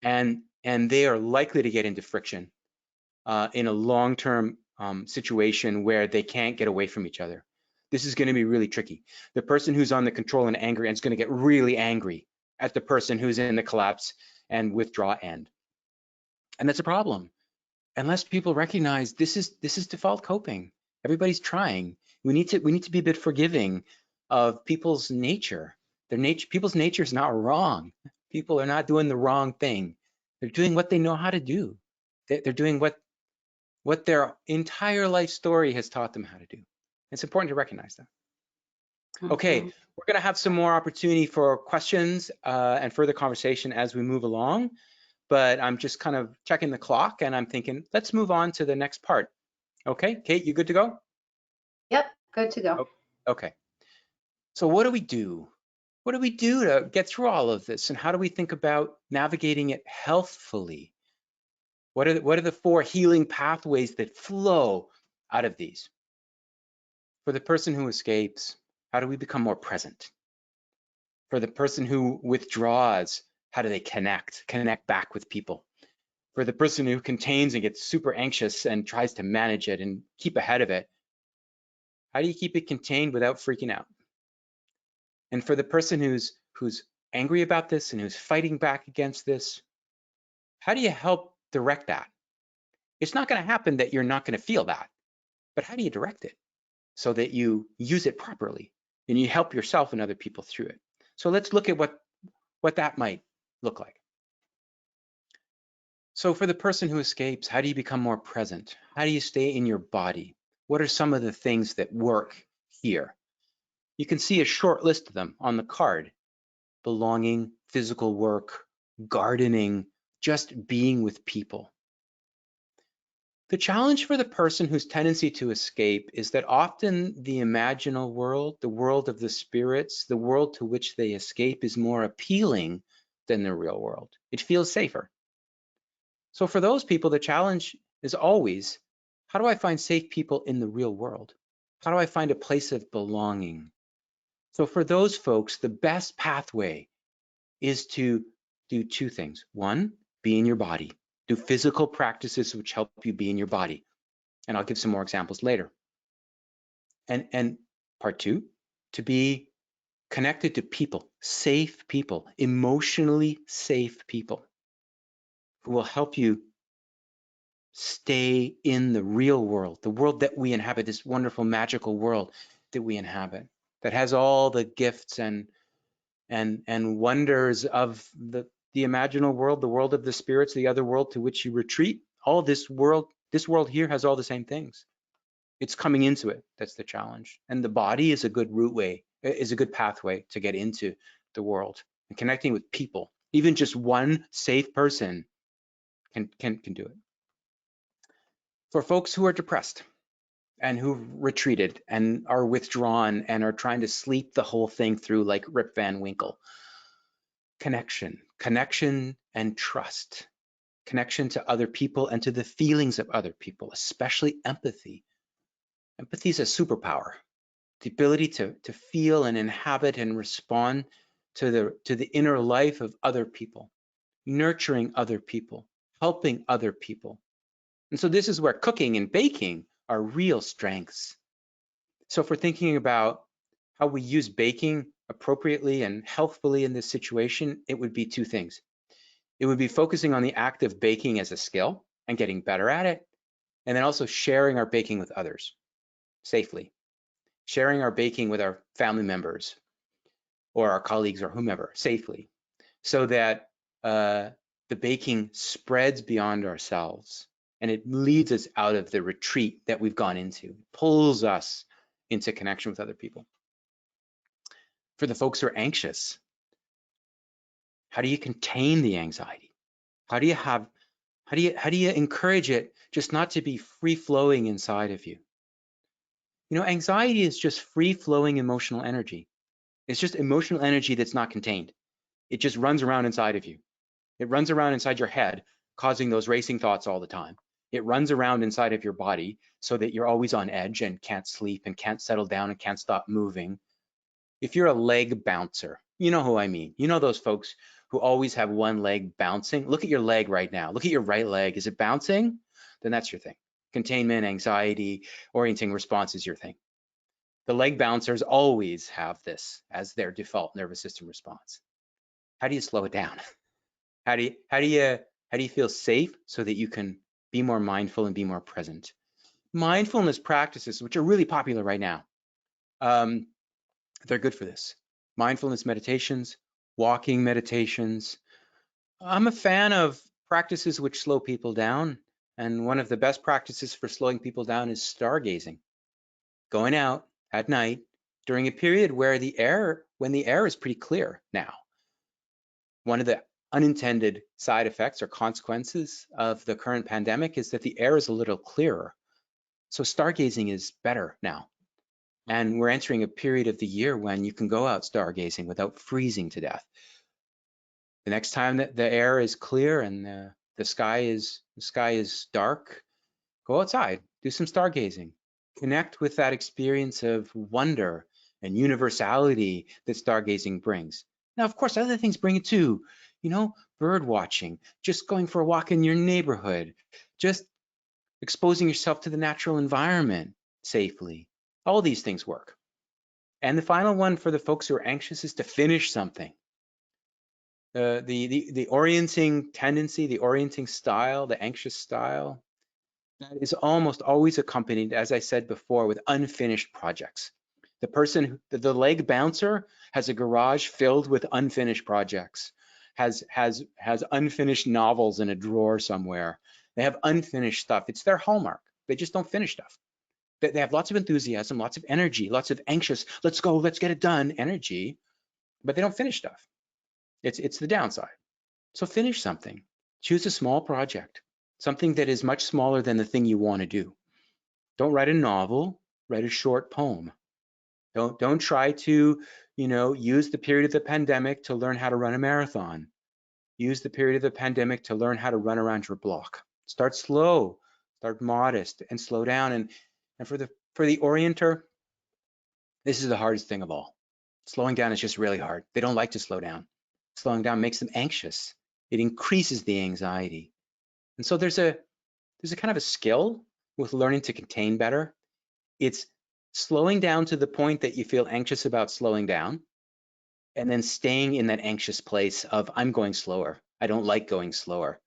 and they are likely to get into friction in a long-term situation where they can't get away from each other. This is going to be really tricky. The person who's on the control and anger end is going to get really angry at the person who's in the collapse and withdraw end. And that's a problem. Unless people recognize this is default coping. Everybody's trying. We need to be a bit forgiving of people's nature. People's nature is not wrong. People are not doing the wrong thing. They're doing what they know how to do. They're doing what their entire life story has taught them how to do. It's important to recognize that. Okay, we're going to have some more opportunity for questions and further conversation as we move along, but I'm just kind of checking the clock and I'm thinking, let's move on to the next part. Okay, Kate, you good to go? Yep, good to go. Okay, so what do we do? What do we do to get through all of this, and how do we think about navigating it healthfully? What are the 4 healing pathways that flow out of these? For the person who escapes, how do we become more present? For the person who withdraws, how do they connect back with people? For the person who contains and gets super anxious and tries to manage it and keep ahead of it, how do you keep it contained without freaking out? And for the person who's angry about this and who's fighting back against this, how do you help direct that? It's not going to happen that you're not going to feel that, but how do you direct it so that you use it properly and you help yourself and other people through it? So let's look at what that might look like. So for the person who escapes, how do you become more present? How do you stay in your body? What are some of the things that work here? You can see a short list of them on the card: belonging, physical work, gardening, just being with people. The challenge for the person whose tendency to escape is that often the imaginal world, the world of the spirits, the world to which they escape is more appealing than the real world. It feels safer. So for those people, the challenge is always, how do I find safe people in the real world? How do I find a place of belonging? So for those folks, the best pathway is to do 2 things. 1, be in your body. Do physical practices which help you be in your body. And I'll give some more examples later. And part 2, to be connected to people, safe people, emotionally safe people who will help you stay in the real world, the world that we inhabit, this wonderful, magical world that we inhabit, that has all the gifts and wonders of the imaginal world, the world of the spirits, the other world to which you retreat. All this world here has all the same things. It's coming into it that's the challenge. And the body is a good pathway to get into the world and connecting with people. Even just one safe person can do it. For folks who are depressed and who've retreated and are withdrawn and are trying to sleep the whole thing through like Rip Van Winkle, connection and trust, connection to other people and to the feelings of other people, especially empathy. Empathy is a superpower, the ability to feel and inhabit and respond to the inner life of other people, nurturing other people, helping other people. And so this is where cooking and baking are real strengths. So if we're thinking about how we use baking appropriately and healthfully in this situation, it would be 2 things. It would be focusing on the act of baking as a skill and getting better at it, and then also sharing our baking with others safely, sharing our baking with our family members or our colleagues or whomever safely, so that the baking spreads beyond ourselves and it leads us out of the retreat that we've gone into, pulls us into connection with other people. For the folks who are anxious, how do you contain the anxiety? How do you encourage it just not to be free flowing inside of you? You know, anxiety is just free flowing emotional energy. It's just emotional energy that's not contained. It just runs around inside of you. It runs around inside your head, causing those racing thoughts all the time. It runs around inside of your body so that you're always on edge and can't sleep and can't settle down and can't stop moving. If you're a leg bouncer, you know who I mean. You know those folks who always have one leg bouncing. Look at your leg right now. Look at your right leg. Is it bouncing? Then that's your thing. Containment, anxiety, orienting response is your thing. The leg bouncers always have this as their default nervous system response. How do you slow it down? How do you feel safe so that you can be more mindful and be more present? Mindfulness practices, which are really popular right now, they're good for this. Mindfulness meditations, walking meditations. I'm a fan of practices which slow people down, and one of the best practices for slowing people down is stargazing. Going out at night during a period where when the air is pretty clear now. One of the unintended side effects or consequences of the current pandemic is that the air is a little clearer. So stargazing is better now. And we're entering a period of the year when you can go out stargazing without freezing to death. The next time that the air is clear and the sky is dark, go outside, do some stargazing. Connect with that experience of wonder and universality that stargazing brings. Now, of course, other things bring it too. You know, bird watching, just going for a walk in your neighborhood, just exposing yourself to the natural environment safely. All these things work. And the final one for the folks who are anxious is to finish something. The orienting tendency, the orienting style, the anxious style, that is almost always accompanied, as I said before, with unfinished projects. The leg bouncer has a garage filled with unfinished projects, has unfinished novels in a drawer somewhere. They have unfinished stuff. It's their hallmark. They just don't finish stuff. They have lots of enthusiasm, lots of energy, lots of anxious, let's go, let's get it done energy, but they don't finish stuff. It's the downside. So finish something. Choose a small project, something that is much smaller than the thing you want to do. Don't write a novel, write a short poem. Don't try to, use the period of the pandemic to learn how to run a marathon. Use the period of the pandemic to learn how to run around your block. Start slow, start modest, and slow down. And for the orienter, this is the hardest thing of all. Slowing down is just really hard. They don't like to slow down. Slowing down makes them anxious. It increases the anxiety. And so there's a kind of a skill with learning to contain better. It's slowing down to the point that you feel anxious about slowing down, and then staying in that anxious place of, I'm going slower. I don't like going slower.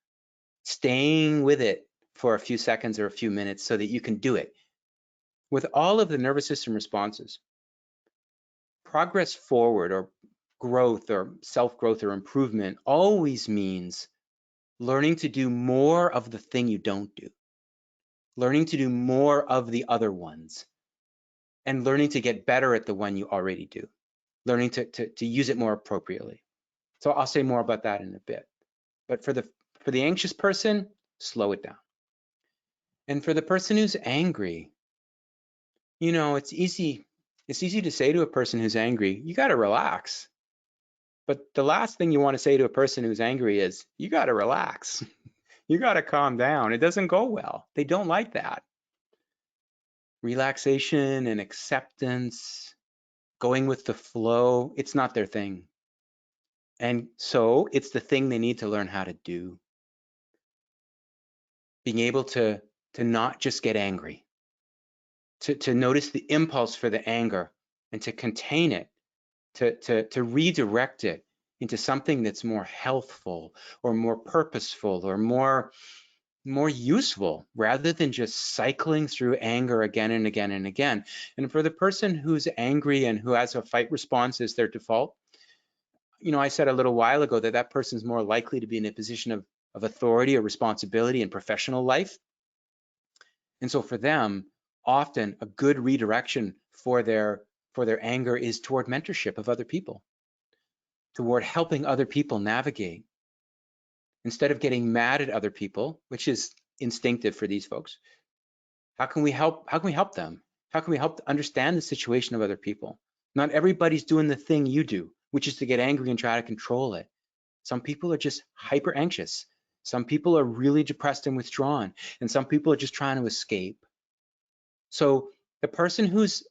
Staying with it for a few seconds or a few minutes so that you can do it. With all of the nervous system responses, progress forward or growth or self-growth or improvement always means learning to do more of the thing you don't do, learning to do more of the other ones, and learning to get better at the one you already do, learning to use it more appropriately. So I'll say more about that in a bit. But for the anxious person, slow it down. And for the person who's angry, it's easy to say to a person who's angry, you got to relax. But the last thing you want to say to a person who's angry is, you got to relax. You got to calm down. It doesn't go well. They don't like that. Relaxation and acceptance, going with the flow, it's not their thing. And so it's the thing they need to learn how to do. Being able to not just get angry, to notice the impulse for the anger and to contain it, to redirect it into something that's more healthful or more purposeful or more useful, rather than just cycling through anger again and again and again. And for the person who's angry and who has a fight response as their default, I said a little while ago that that person's more likely to be in a position of authority or responsibility in professional life. And so for them, often a good redirection for their anger is toward mentorship of other people, toward helping other people navigate. Instead of getting mad at other people, which is instinctive for these folks, how can we help them? How can we help understand the situation of other people? Not everybody's doing the thing you do, which is to get angry and try to control it. Some people are just hyper anxious. Some people are really depressed and withdrawn, and some people are just trying to escape. So the person who's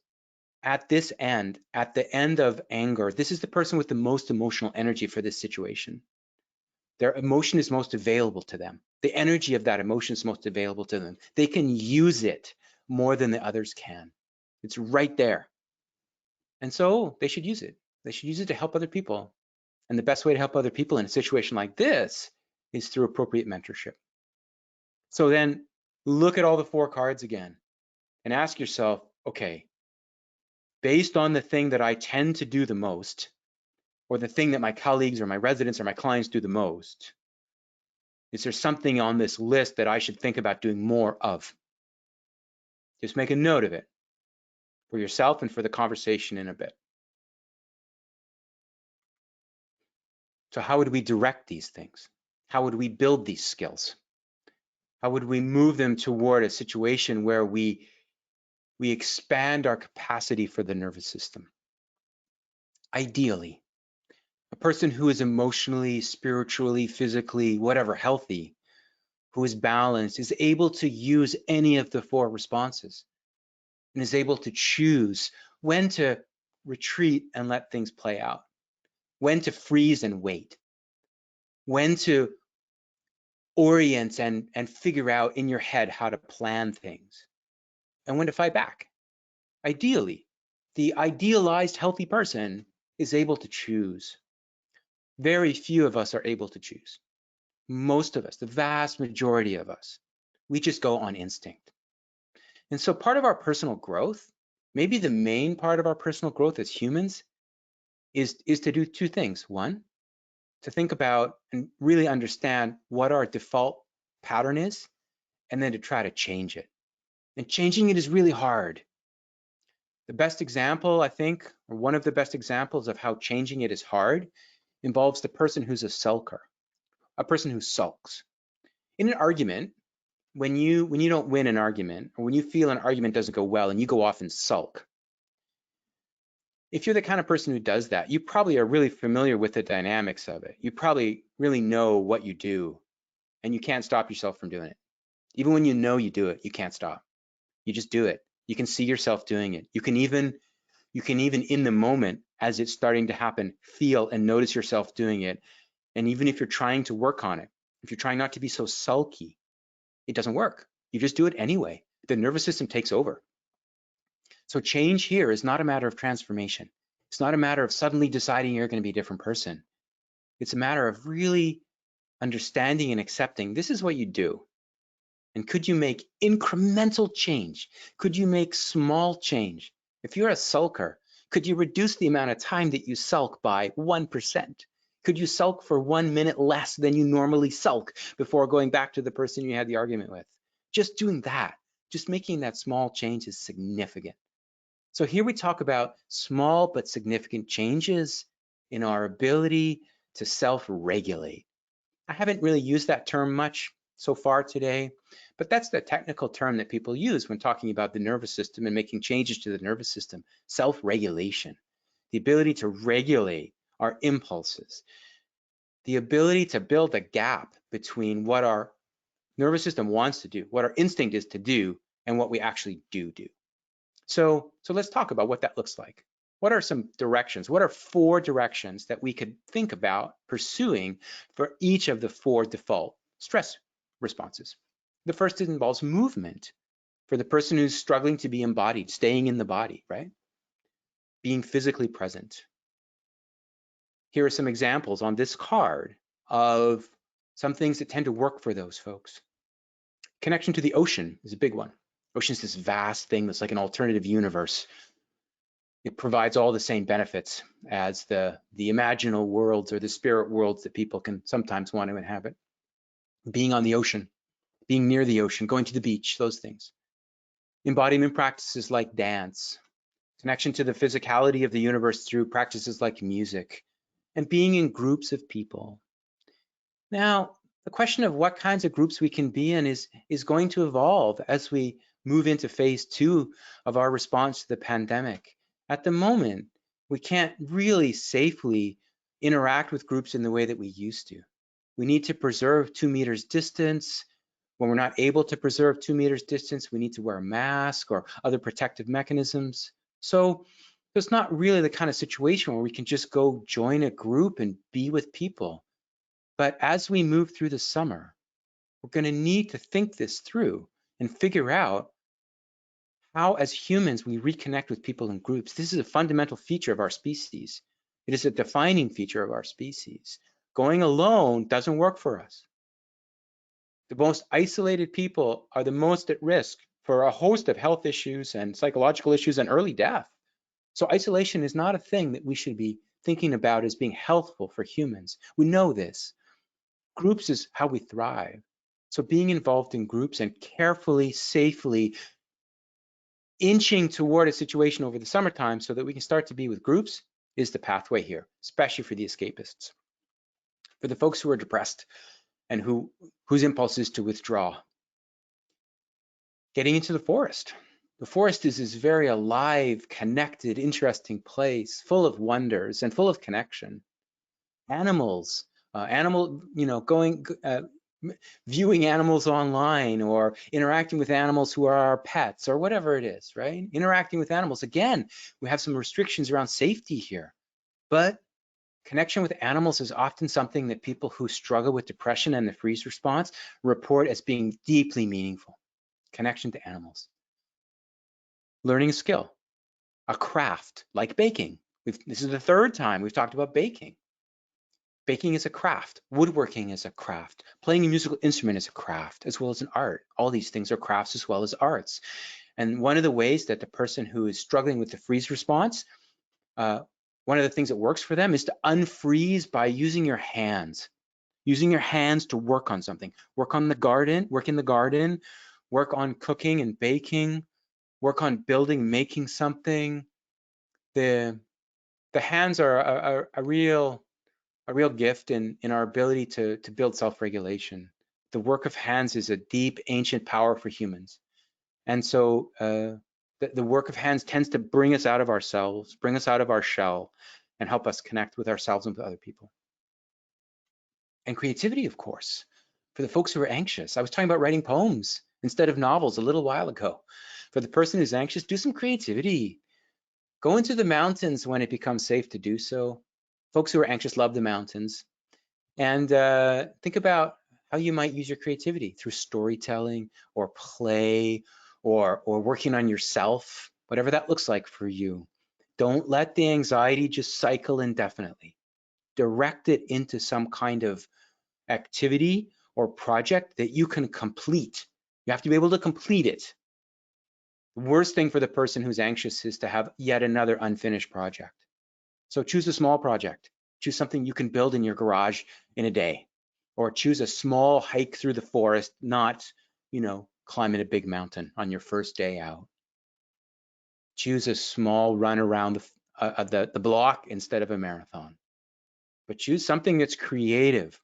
at this end, at the end of anger, this is the person with the most emotional energy for this situation. Their emotion is most available to them. The energy of that emotion is most available to them. They can use it more than the others can. It's right there. And so they should use it. They should use it to help other people. And the best way to help other people in a situation like this is through appropriate mentorship. So then look at all the 4 cards again and ask yourself, okay, based on the thing that I tend to do the most, or the thing that my colleagues or my residents or my clients do the most, is there something on this list that I should think about doing more of? Just make a note of it for yourself and for the conversation in a bit. So how would we direct these things? How would we build these skills? How would we move them toward a situation where we expand our capacity for the nervous system? Ideally, a person who is emotionally, spiritually, physically, whatever, healthy, who is balanced, is able to use any of the 4 responses and is able to choose when to retreat and let things play out, when to freeze and wait, when to orient and figure out in your head how to plan things, and when to fight back. Ideally, the idealized healthy person is able to choose. Very few of us are able to choose. Most of us, the vast majority of us, we just go on instinct. And so part of our personal growth, maybe the main part of our personal growth as humans, is to do 2 things. One, to think about and really understand what our default pattern is, and then to try to change it. And changing it is really hard. The best example, I think, or one of the best examples of how changing it is hard, involves the person who's a sulker, a person who sulks. In an argument, when you don't win an argument, or when you feel an argument doesn't go well and you go off and sulk, if you're the kind of person who does that, you probably are really familiar with the dynamics of it. You probably really know what you do, and you can't stop yourself from doing it. Even when you know you do it, you can't stop. You just do it. You can see yourself doing it. You can even in the moment, as it's starting to happen, feel and notice yourself doing it. And even if you're trying to work on it, if you're trying not to be so sulky, it doesn't work. You just do it anyway. The nervous system takes over. So change here is not a matter of transformation. It's not a matter of suddenly deciding you're going to be a different person. It's a matter of really understanding and accepting this is what you do. And could you make incremental change? Could you make small change? If you're a sulker, could you reduce the amount of time that you sulk by 1%? Could you sulk for 1 minute less than you normally sulk before going back to the person you had the argument with? Just doing that, just making that small change is significant. So here we talk about small but significant changes in our ability to self-regulate. I haven't really used that term much so far today, but that's the technical term that people use when talking about the nervous system and making changes to the nervous system: self-regulation, the ability to regulate our impulses, the ability to build a gap between what our nervous system wants to do, what our instinct is to do, and what we actually do. So let's talk about what that looks like. What are some directions? What are 4 directions that we could think about pursuing for each of the 4 default stress responses? The first involves movement. For the person who's struggling to be embodied, staying in the body, right? Being physically present. Here are some examples on this card of some things that tend to work for those folks. Connection to the ocean is a big one. Ocean is this vast thing that's like an alternative universe. It provides all the same benefits as the imaginal worlds or the spirit worlds that people can sometimes want to inhabit. Being on the ocean, being near the ocean, going to the beach, those things. Embodiment practices like dance, connection to the physicality of the universe through practices like music, and being in groups of people. Now, the question of what kinds of groups we can be in is going to evolve as we move into phase 2 of our response to the pandemic. At the moment, we can't really safely interact with groups in the way that we used to. We need to preserve 2 meters distance. When we're not able to preserve 2 meters distance, we need to wear a mask or other protective mechanisms. So it's not really the kind of situation where we can just go join a group and be with people. But as we move through the summer, we're going to need to think this through and figure out how, as humans, we reconnect with people in groups. This is a fundamental feature of our species. It is a defining feature of our species. Going alone doesn't work for us. The most isolated people are the most at risk for a host of health issues and psychological issues and early death. So isolation is not a thing that we should be thinking about as being healthful for humans. We know this. Groups is how we thrive. So being involved in groups and carefully, safely inching toward a situation over the summertime so that we can start to be with groups is the pathway here, especially for the escapists. For the folks who are depressed and whose impulse is to withdraw. Getting into the forest. The forest is this very alive, connected, interesting place, full of wonders and full of connection. Animals, viewing animals online or interacting with animals who are our pets or whatever it is, right? Interacting with animals. Again, we have some restrictions around safety here, but connection with animals is often something that people who struggle with depression and the freeze response report as being deeply meaningful. Connection to animals. Learning a skill, a craft like baking. This is the third time we've talked about baking. Baking is a craft, woodworking is a craft, playing a musical instrument is a craft, as well as an art. All these things are crafts as well as arts. And one of the ways that the person who is struggling with the freeze response, one of the things that works for them is to unfreeze by using your hands to work on something, work in the garden, work on cooking and baking, work on building, making something. The hands are a real gift in our ability to build self-regulation. The work of hands is a deep, ancient power for humans. And so the work of hands tends to bring us out of ourselves, bring us out of our shell, and help us connect with ourselves and with other people. And creativity, of course, for the folks who are anxious. I was talking about writing poems instead of novels a little while ago. For the person who's anxious, do some creativity. Go into the mountains when it becomes safe to do so. Folks who are anxious love the mountains. And think about how you might use your creativity through storytelling or play or working on yourself, whatever that looks like for you. Don't let the anxiety just cycle indefinitely. Direct it into some kind of activity or project that you can complete. You have to be able to complete it. The worst thing for the person who's anxious is to have yet another unfinished project. So choose a small project. Choose something you can build in your garage in a day, or choose a small hike through the forest, not, climbing a big mountain on your first day out. Choose a small run around the block instead of a marathon, but choose something that's creative.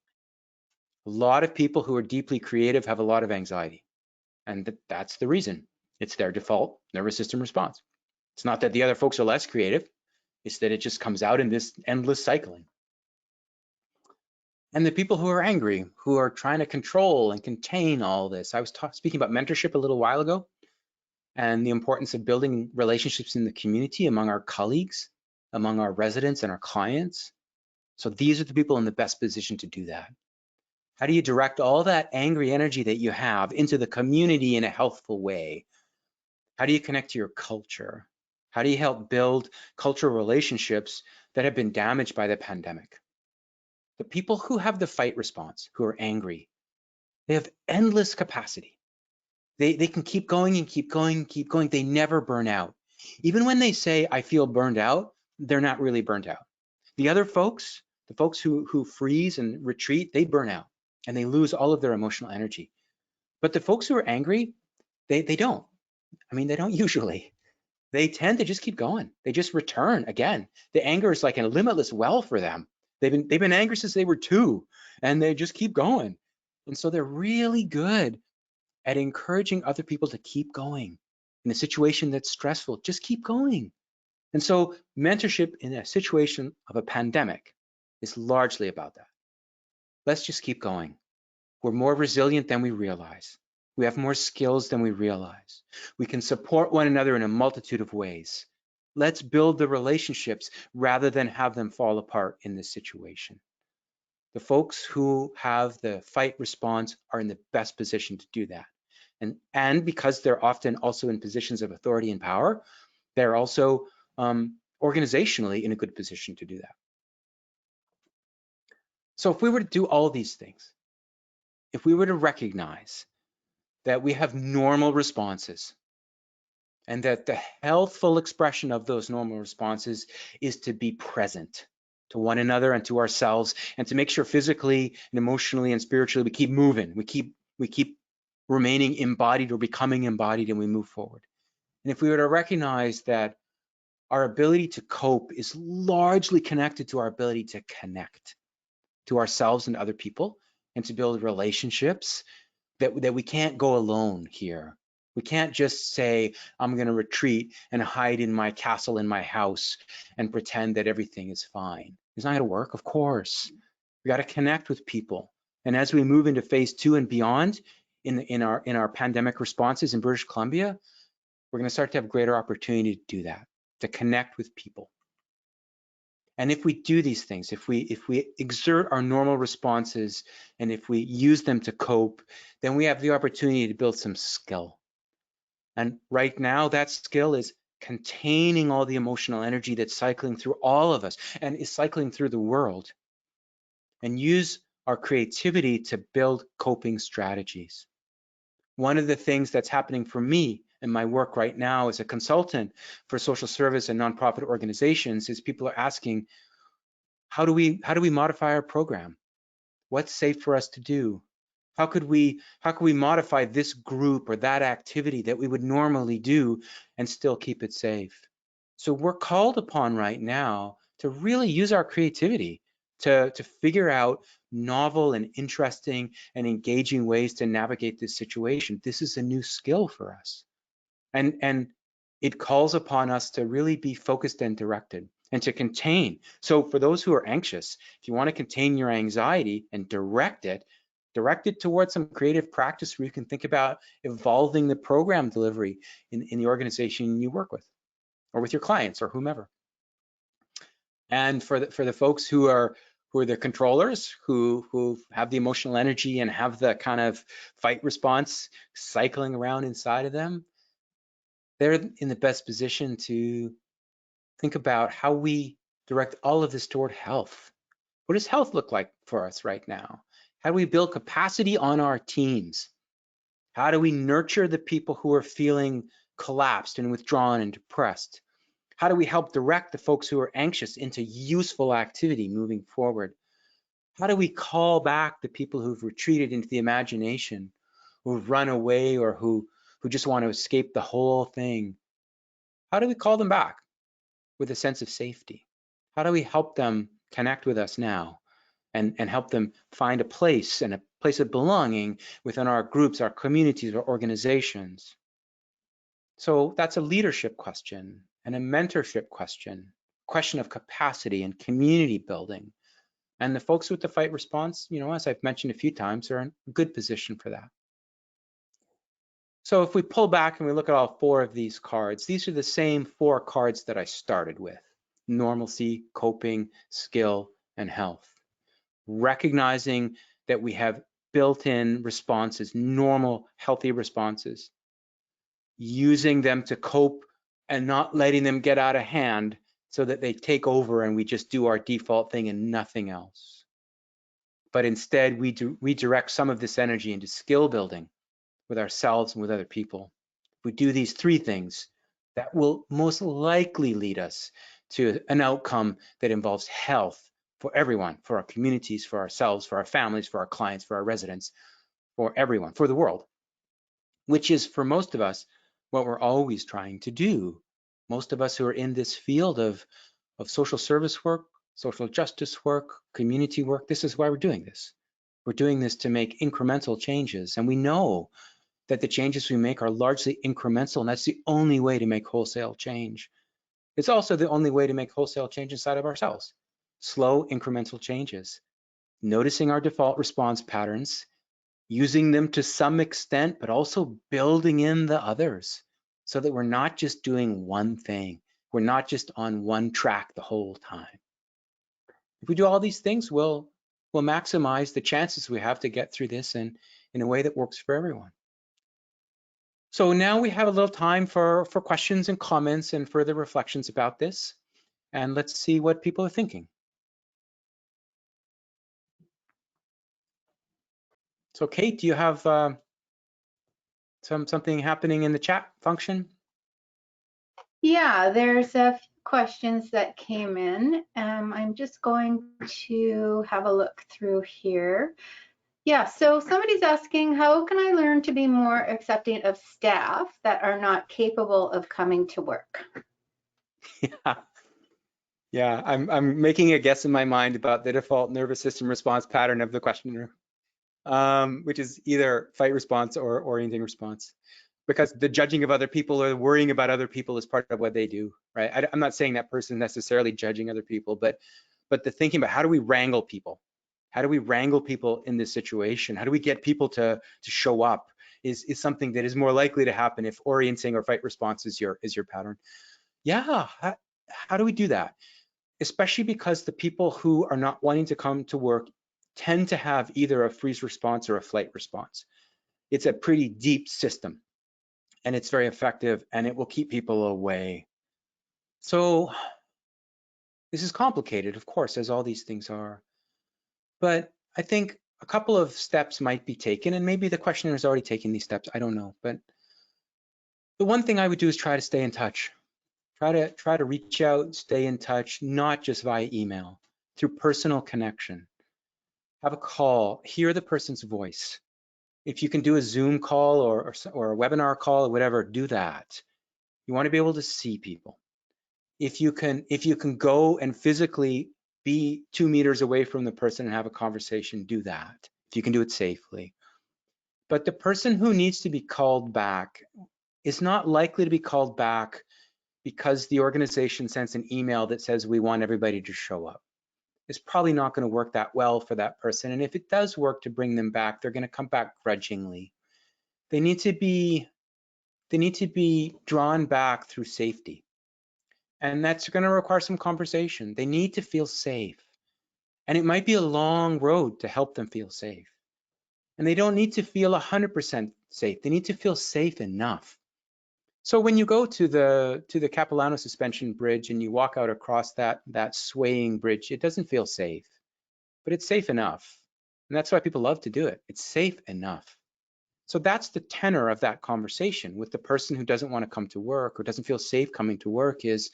A lot of people who are deeply creative have a lot of anxiety, and that's the reason. It's their default nervous system response. It's not that the other folks are less creative, it's that it just comes out in this endless cycling. And the people who are angry, who are trying to control and contain all this. I was speaking about mentorship a little while ago and the importance of building relationships in the community among our colleagues, among our residents and our clients. So these are the people in the best position to do that. How do you direct all that angry energy that you have into the community in a healthful way? How do you connect to your culture? How do you help build cultural relationships that have been damaged by the pandemic? The people who have the fight response, who are angry, they have endless capacity. They can keep going and keep going and keep going. They never burn out. Even when they say, I feel burned out, they're not really burned out. The other folks, the folks who freeze and retreat, they burn out and they lose all of their emotional energy. But the folks who are angry, they don't. I mean, they don't usually. They tend to just keep going. They just return again. The anger is like a limitless well for them. They've been angry since they were 2, and they just keep going. And so they're really good at encouraging other people to keep going in a situation that's stressful. Just keep going. And so mentorship in a situation of a pandemic is largely about that. Let's just keep going. We're more resilient than we realize. We have more skills than we realize. We can support one another in a multitude of ways. Let's build the relationships rather than have them fall apart in this situation. The folks who have the fight response are in the best position to do that. And because they're often also in positions of authority and power, they're also organizationally in a good position to do that. So if we were to do all of these things, if we were to recognize that we have normal responses and that the healthful expression of those normal responses is to be present to one another and to ourselves, and to make sure physically and emotionally and spiritually we keep moving, we keep remaining embodied or becoming embodied, and we move forward. And if we were to recognize that our ability to cope is largely connected to our ability to connect to ourselves and other people and to build relationships, that we can't go alone here. We can't just say, I'm going to retreat and hide in my castle in my house and pretend that everything is fine. It's not going to work, of course. We got to connect with people. And as we move into phase 2 and beyond in our pandemic responses in British Columbia, we're going to start to have greater opportunity to do that, to connect with people. And if we do these things, if we exert our normal responses and if we use them to cope, then we have the opportunity to build some skill. And right now, that skill is containing all the emotional energy that's cycling through all of us and is cycling through the world, and use our creativity to build coping strategies. One of the things that's happening for me in my work right now as a consultant for social service and nonprofit organizations is people are asking, how do we modify our program? What's safe for us to do? How could we modify this group or that activity that we would normally do and still keep it safe? So we're called upon right now to really use our creativity to figure out novel and interesting and engaging ways to navigate this situation. This is a new skill for us. And it calls upon us to really be focused and directed and to contain. So for those who are anxious, if you want to contain your anxiety and direct it towards some creative practice where you can think about evolving the program delivery in the organization you work with, or with your clients or whomever. And for the folks who are the controllers, who have the emotional energy and have the kind of fight response cycling around inside of them, they're in the best position to think about how we direct all of this toward health. What does health look like for us right now? How do we build capacity on our teams? How do we nurture the people who are feeling collapsed and withdrawn and depressed? How do we help direct the folks who are anxious into useful activity moving forward? How do we call back the people who've retreated into the imagination, who've run away, or who just want to escape the whole thing? How do we call them back with a sense of safety? How do we help them connect with us now and help them find a place and a place of belonging within our groups, our communities, our organizations? So that's a leadership question and a mentorship question of capacity and community building. And the folks with the fight response, as I've mentioned a few times, are in a good position for that. So if we pull back and we look at all 4 of these cards, these are the same 4 cards that I started with: normalcy, coping, skill, and health. Recognizing that we have built-in responses, normal, healthy responses, using them to cope and not letting them get out of hand so that they take over and we just do our default thing and nothing else. but instead we redirect some of this energy into skill building with ourselves and with other people. If we do these three things, that will most likely lead us to an outcome that involves health for everyone, for our communities, for ourselves, for our families, for our clients, for our residents, for everyone, for the world, which is for most of us what we're always trying to do. Most of us who are in this field of social service work, social justice work, community work, this is why we're doing this. We're doing this to make incremental changes, and we know that the changes we make are largely incremental, and that's the only way to make wholesale change. It's also the only way to make wholesale change inside of ourselves. Slow incremental changes, noticing our default response patterns, using them to some extent, but also building in the others so that we're not just doing one thing. We're not just on one track the whole time. If we do all these things, we'll maximize the chances we have to get through this in a way that works for everyone. So now we have a little time for questions and comments and further reflections about this. And let's see what people are thinking. So Kate, do you have something happening in the chat function? Yeah, there's a few questions that came in. I'm just going to have a look through here. Yeah, so somebody's asking, how can I learn to be more accepting of staff that are not capable of coming to work? Yeah, I'm making a guess in my mind about the default nervous system response pattern of the questioner, which is either fight response or orienting response, because the judging of other people or the worrying about other people is part of what they do, right? I'm not saying that person is necessarily judging other people, but the thinking about how do we wrangle people? How do we wrangle people in this situation? How do we get people to show up is something that is more likely to happen if orienting or fight response is your pattern. Yeah, how do we do that? Especially because the people who are not wanting to come to work tend to have either a freeze response or a flight response. It's a pretty deep system and it's very effective and it will keep people away. So this is complicated, of course, as all these things are. But I think a couple of steps might be taken, and maybe the questioner has already taken these steps, I don't know. But the one thing I would do is try to stay in touch. Try to reach out, stay in touch, not just via email, through personal connection. Have a call, hear the person's voice. If you can do a Zoom call or a webinar call or whatever, do that. You want to be able to see people. If you can go and physically be 2 meters away from the person and have a conversation, do that, if you can do it safely. But the person who needs to be called back is not likely to be called back because the organization sends an email that says we want everybody to show up. It's probably not going to work that well for that person. And if it does work to bring them back, they're going to come back grudgingly. They need to be drawn back through safety. And that's going to require some conversation. They need to feel safe. And it might be a long road to help them feel safe. And they don't need to feel 100% safe. They need to feel safe enough. So when you go to the Capilano suspension bridge and you walk out across that swaying bridge, it doesn't feel safe, but it's safe enough. And that's why people love to do it. It's safe enough. So that's the tenor of that conversation with the person who doesn't want to come to work or doesn't feel safe coming to work is,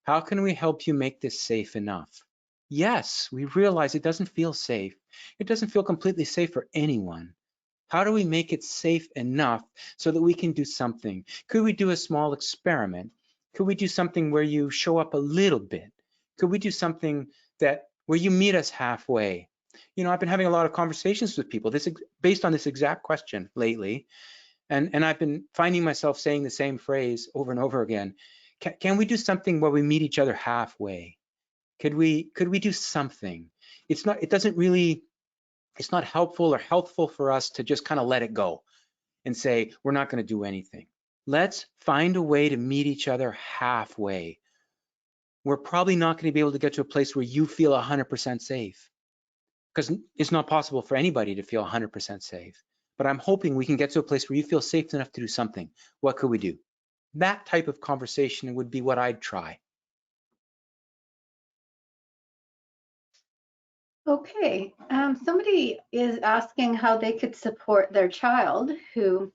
how can we help you make this safe enough? Yes, we realize it doesn't feel safe. It doesn't feel completely safe for anyone. How do we make it safe enough so that we can do something? Could we do a small experiment? Could we do something where you show up a little bit? Could we do something where you meet us halfway? You know, I've been having a lot of conversations with people based on this exact question lately, and I've been finding myself saying the same phrase over and over again. Can we do something where we meet each other halfway? Could we do something? It's not helpful or healthful for us to just kind of let it go and say, we're not going to do anything. Let's find a way to meet each other halfway. We're probably not going to be able to get to a place where you feel 100% safe, because it's not possible for anybody to feel 100% safe. But I'm hoping we can get to a place where you feel safe enough to do something. What could we do? That type of conversation would be what I'd try. Okay, somebody is asking how they could support their child who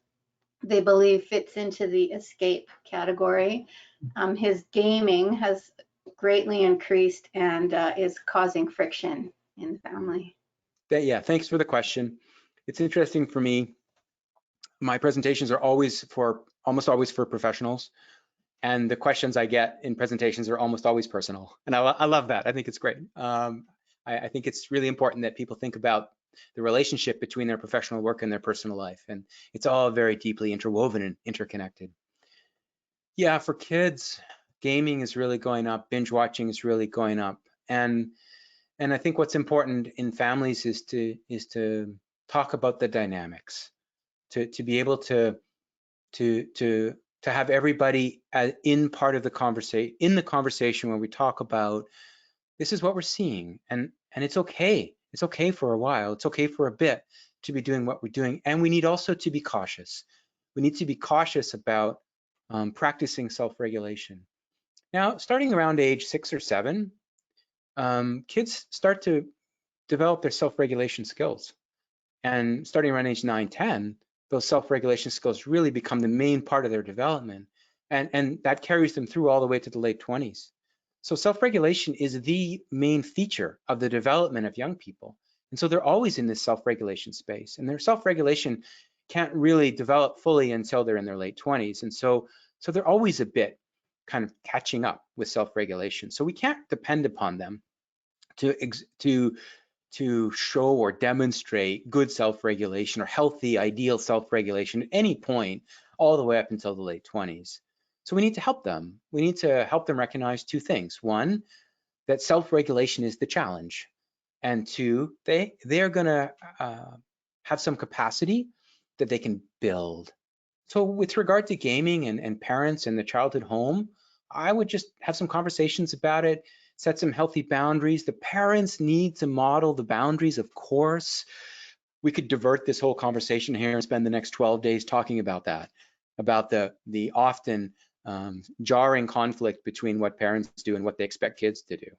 they believe fits into the escape category. His gaming has greatly increased and is causing friction in the family. Yeah, thanks for the question. It's interesting for me. My presentations are almost always for professionals, and the questions I get in presentations are almost always personal, and I love that. I think it's great. I think it's really important that people think about the relationship between their professional work and their personal life, and it's all very deeply interwoven and interconnected. Yeah, for kids, gaming is really going up, binge watching is really going up, and I think what's important in families is to talk about the dynamics, to be able to have everybody in part of the conversation when we talk about this is what we're seeing, and it's okay. It's okay for a while. It's okay for a bit to be doing what we're doing, and we need also to be cautious. We need to be cautious about practicing self-regulation. Now, starting around age 6 or 7, kids start to develop their self-regulation skills. And starting around age 9, 10, those self-regulation skills really become the main part of their development. And that carries them through all the way to the late 20s. So self-regulation is the main feature of the development of young people. And so they're always in this self-regulation space. And their self-regulation can't really develop fully until they're in their late 20s. And so they're always a bit kind of catching up with self-regulation. So we can't depend upon them to show or demonstrate good self-regulation or healthy, ideal self-regulation at any point, all the way up until the late 20s. So we need to help them. We need to help them recognize two things. One, that self-regulation is the challenge. And two, they're gonna have some capacity that they can build. So with regard to gaming and parents and the childhood home, I would just have some conversations about it, set some healthy boundaries. The parents need to model the boundaries, of course. We could divert this whole conversation here and spend the next 12 days talking about that, about the often jarring conflict between what parents do and what they expect kids to do.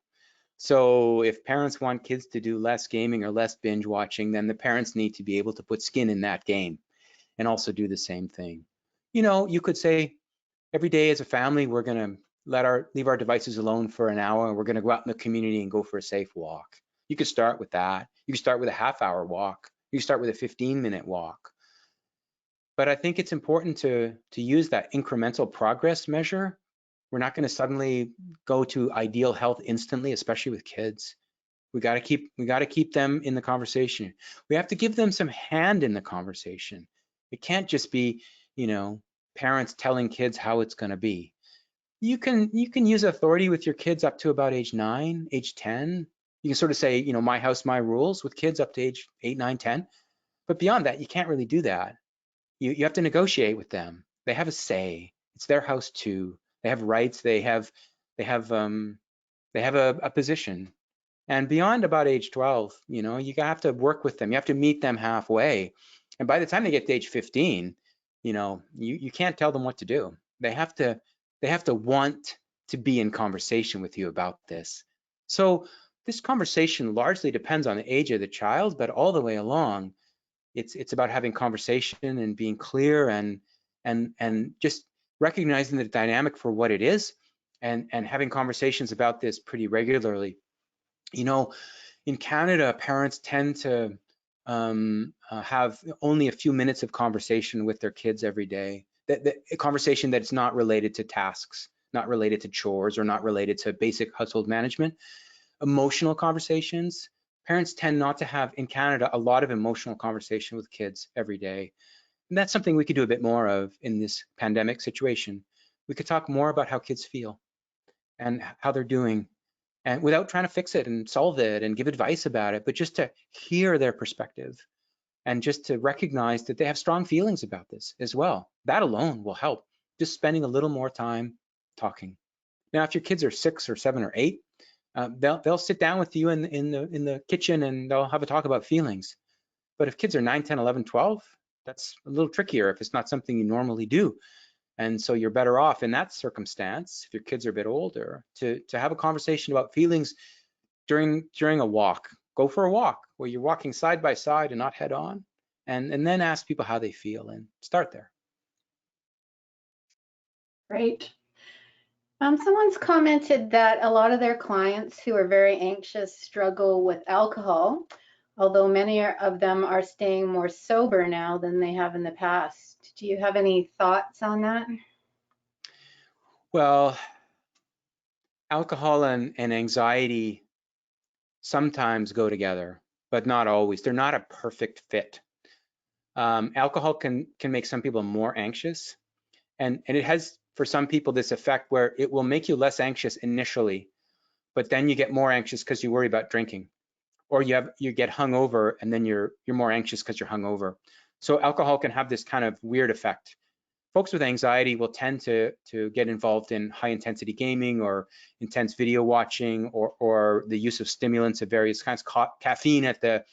So if parents want kids to do less gaming or less binge watching, then the parents need to be able to put skin in that game and also do the same thing. You know, you could say every day as a family, we're going to leave our devices alone for an hour, and we're going to go out in the community and go for a safe walk. You could start with that. You could start with a half-hour walk. You could start with a 15-minute walk. But I think it's important to use that incremental progress measure. We're not going to suddenly go to ideal health instantly, especially with kids. We got to keep them in the conversation. We have to give them some hand in the conversation. It can't just be, you know, parents telling kids how it's going to be. You can use authority with your kids up to about age 9, age 10. You can sort of say, you know, my house, my rules with kids up to age 8, 9, 10. But beyond that, you can't really do that. You have to negotiate with them. They have a say. It's their house too. They have rights. They have a position. And beyond about age 12, you know, you have to work with them. You have to meet them halfway. And by the time they get to age 15, you know, you can't tell them what to do. They have to want to be in conversation with you about this. So this conversation largely depends on the age of the child, but all the way along, it's about having conversation and being clear and just recognizing the dynamic for what it is and having conversations about this pretty regularly. You know, in Canada, parents tend to have only a few minutes of conversation with their kids every day. A conversation that's not related to tasks, not related to chores, or not related to basic household management. Emotional conversations. Parents tend not to have, in Canada, a lot of emotional conversation with kids every day. And that's something we could do a bit more of in this pandemic situation. We could talk more about how kids feel and how they're doing, and without trying to fix it and solve it and give advice about it, but just to hear their perspective and just to recognize that they have strong feelings about this as well. That alone will help, just spending a little more time talking. Now, if your kids are 6 or 7 or 8, they'll sit down with you in the kitchen and they'll have a talk about feelings. But if kids are 9, 10, 11, 12, that's a little trickier if it's not something you normally do. And so you're better off in that circumstance, if your kids are a bit older, to have a conversation about feelings during a walk, go for a walk where you're walking side by side and not head on, and then ask people how they feel and start there. Great. Someone's commented that a lot of their clients who are very anxious struggle with alcohol, although many of them are staying more sober now than they have in the past. Do you have any thoughts on that? Well, alcohol and anxiety sometimes go together, but not always. They're not a perfect fit. Alcohol can make some people more anxious, and it has for some people this effect where it will make you less anxious initially, but then you get more anxious because you worry about drinking, or you get hungover and then you're more anxious because you're hungover. So alcohol can have this kind of weird effect. Folks with anxiety will tend to get involved in high intensity gaming or intense video watching, or the use of stimulants of various kinds, caffeine at the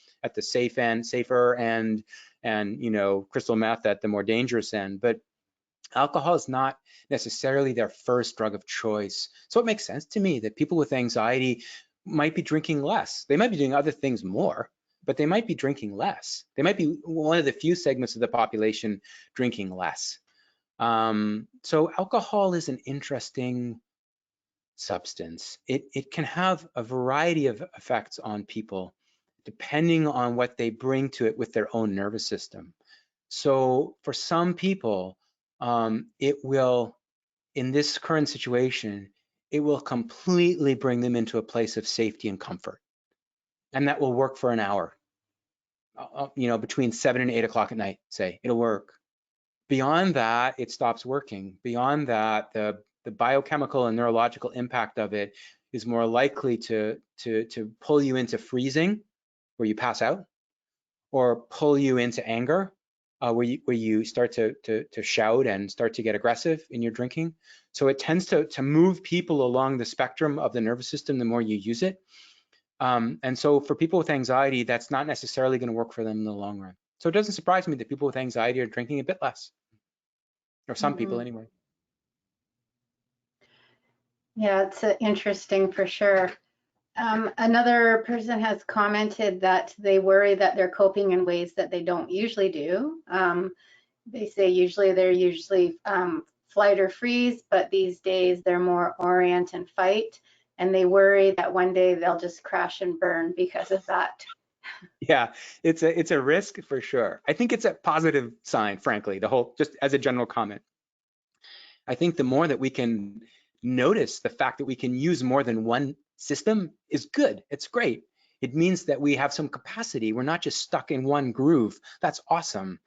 safer end, and crystal meth at the more dangerous end. But alcohol is not necessarily their first drug of choice. So it makes sense to me that people with anxiety might be drinking less. They might be doing other things more, but they might be drinking less. They might be one of the few segments of the population drinking less. So alcohol is an interesting substance. It can have a variety of effects on people depending on what they bring to it with their own nervous system. So for some people, it will, in this current situation, it will completely bring them into a place of safety and comfort. And that will work for an hour, between 7 and 8 o'clock at night, say, it'll work. Beyond that, it stops working. Beyond that, the biochemical and neurological impact of it is more likely to pull you into freezing, where you pass out, or pull you into anger, where you start to shout and start to get aggressive in your drinking. So it tends to move people along the spectrum of the nervous system the more you use it. And so for people with anxiety, that's not necessarily going to work for them in the long run. So it doesn't surprise me that people with anxiety are drinking a bit less, or some people anyway. Yeah, it's interesting for sure. Another person has commented that they worry that they're coping in ways that they don't usually do. They say they're flight or freeze, but these days they're more orient and fight, and they worry that one day they'll just crash and burn because of that. Yeah, it's a risk for sure. I think it's a positive sign, frankly, just as a general comment. I think the more that we can notice the fact that we can use more than one system is good. It's great. It means that we have some capacity. We're not just stuck in one groove. That's awesome.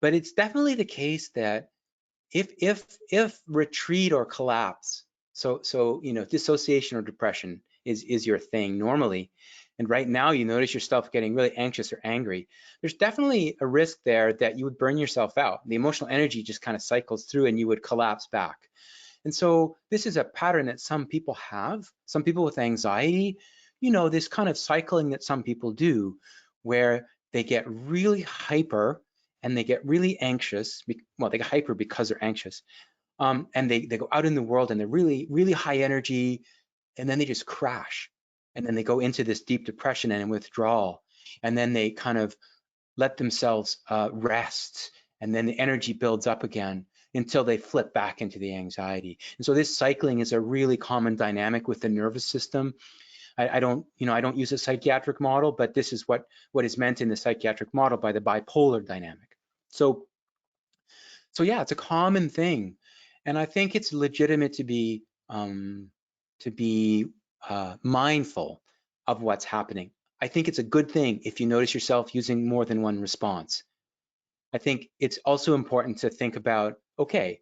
But it's definitely the case that if retreat or collapse, so dissociation or depression is your thing normally, and right now you notice yourself getting really anxious or angry, there's definitely a risk there that you would burn yourself out. The emotional energy just kind of cycles through and you would collapse back. And so this is a pattern that some people have. Some people with anxiety, this kind of cycling that some people do, where they get really hyper and they get really anxious. Well, they get hyper because they're anxious. And they go out in the world and they're really, really high energy, and then they just crash. And then they go into this deep depression and withdrawal. And then they kind of let themselves rest. And then the energy builds up again until they flip back into the anxiety. And so this cycling is a really common dynamic with the nervous system. I don't use a psychiatric model, but this is what is meant in the psychiatric model by the bipolar dynamic. So yeah, it's a common thing, and I think it's legitimate to be mindful of what's happening. I think it's a good thing if you notice yourself using more than one response. I think it's also important to think about, okay,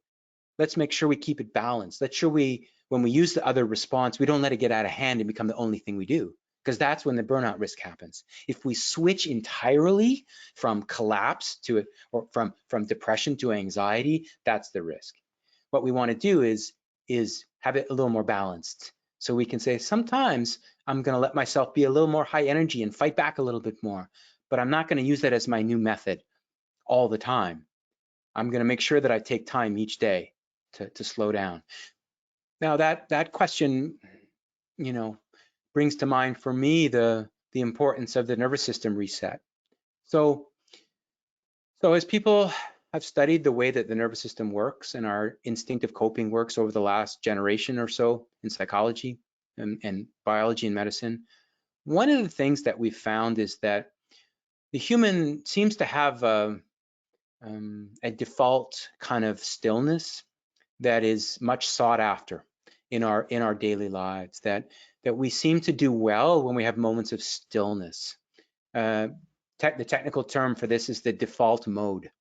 let's make sure we keep it balanced. Let's sure when we use the other response, we don't let it get out of hand and become the only thing we do, because that's when the burnout risk happens. If we switch entirely from collapse to or from depression to anxiety, that's the risk. What we want to do is have it a little more balanced. So we can say, sometimes I'm going to let myself be a little more high energy and fight back a little bit more, but I'm not going to use that as my new method all the time. I'm going to make sure that I take time each day to slow down. Now that question, brings to mind for me the the importance of the nervous system reset. So as people have studied the way that the nervous system works and our instinctive coping works over the last generation or so in psychology and biology and medicine, one of the things that we've found is that the human seems to have a default kind of stillness that is much sought after in our daily lives, that we seem to do well when we have moments of stillness. The technical term for this is the default mode,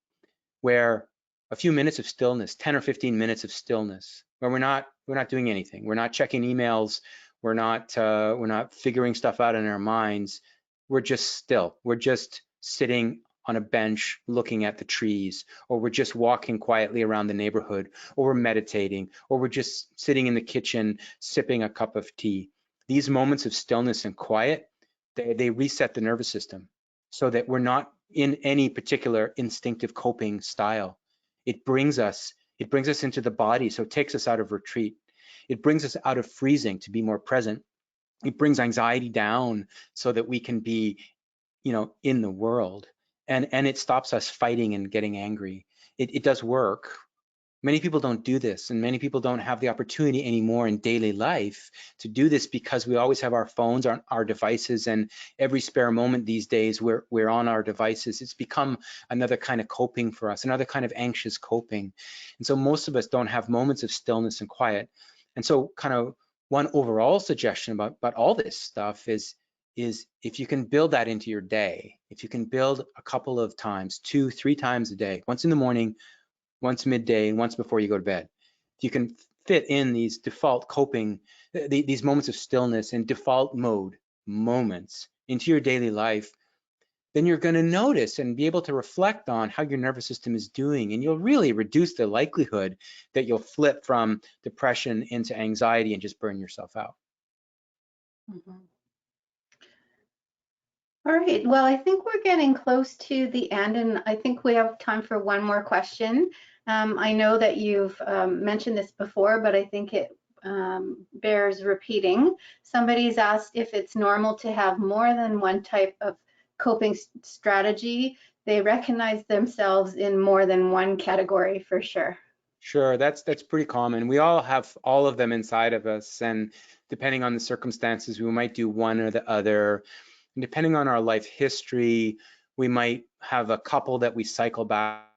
where a few minutes of stillness, 10 or 15 minutes of stillness, where we're not doing anything, we're not checking emails, we're not figuring stuff out in our minds, we're just still, we're just sitting on a bench looking at the trees, or we're just walking quietly around the neighborhood, or we're meditating, or we're just sitting in the kitchen sipping a cup of tea. These moments of stillness and quiet, they reset the nervous system so that we're not in any particular instinctive coping style. It brings us into the body, so it takes us out of retreat. It brings us out of freezing to be more present. It brings anxiety down so that we can be, in the world. And it stops us fighting and getting angry. It does work. Many people don't do this, and many people don't have the opportunity anymore in daily life to do this because we always have our phones, our devices, and every spare moment these days we're on our devices. It's become another kind of coping for us, another kind of anxious coping. And so most of us don't have moments of stillness and quiet. And so kind of one overall suggestion about all this stuff is if you can build that into your day, if you can build a couple of times, 2-3 times a day, once in the morning, once midday, and once before you go to bed. If you can fit in these default coping, these moments of stillness and default mode moments into your daily life, then you're going to notice and be able to reflect on how your nervous system is doing, and you'll really reduce the likelihood that you'll flip from depression into anxiety and just burn yourself out. Mm-hmm. All right, well, I think we're getting close to the end, and I think we have time for one more question. I know that you've mentioned this before, but I think it bears repeating. Somebody's asked if it's normal to have more than one type of coping strategy. They recognize themselves in more than one category for sure. Sure, that's pretty common. We all have all of them inside of us, and depending on the circumstances, we might do one or the other. And depending on our life history, we might have a couple that we cycle back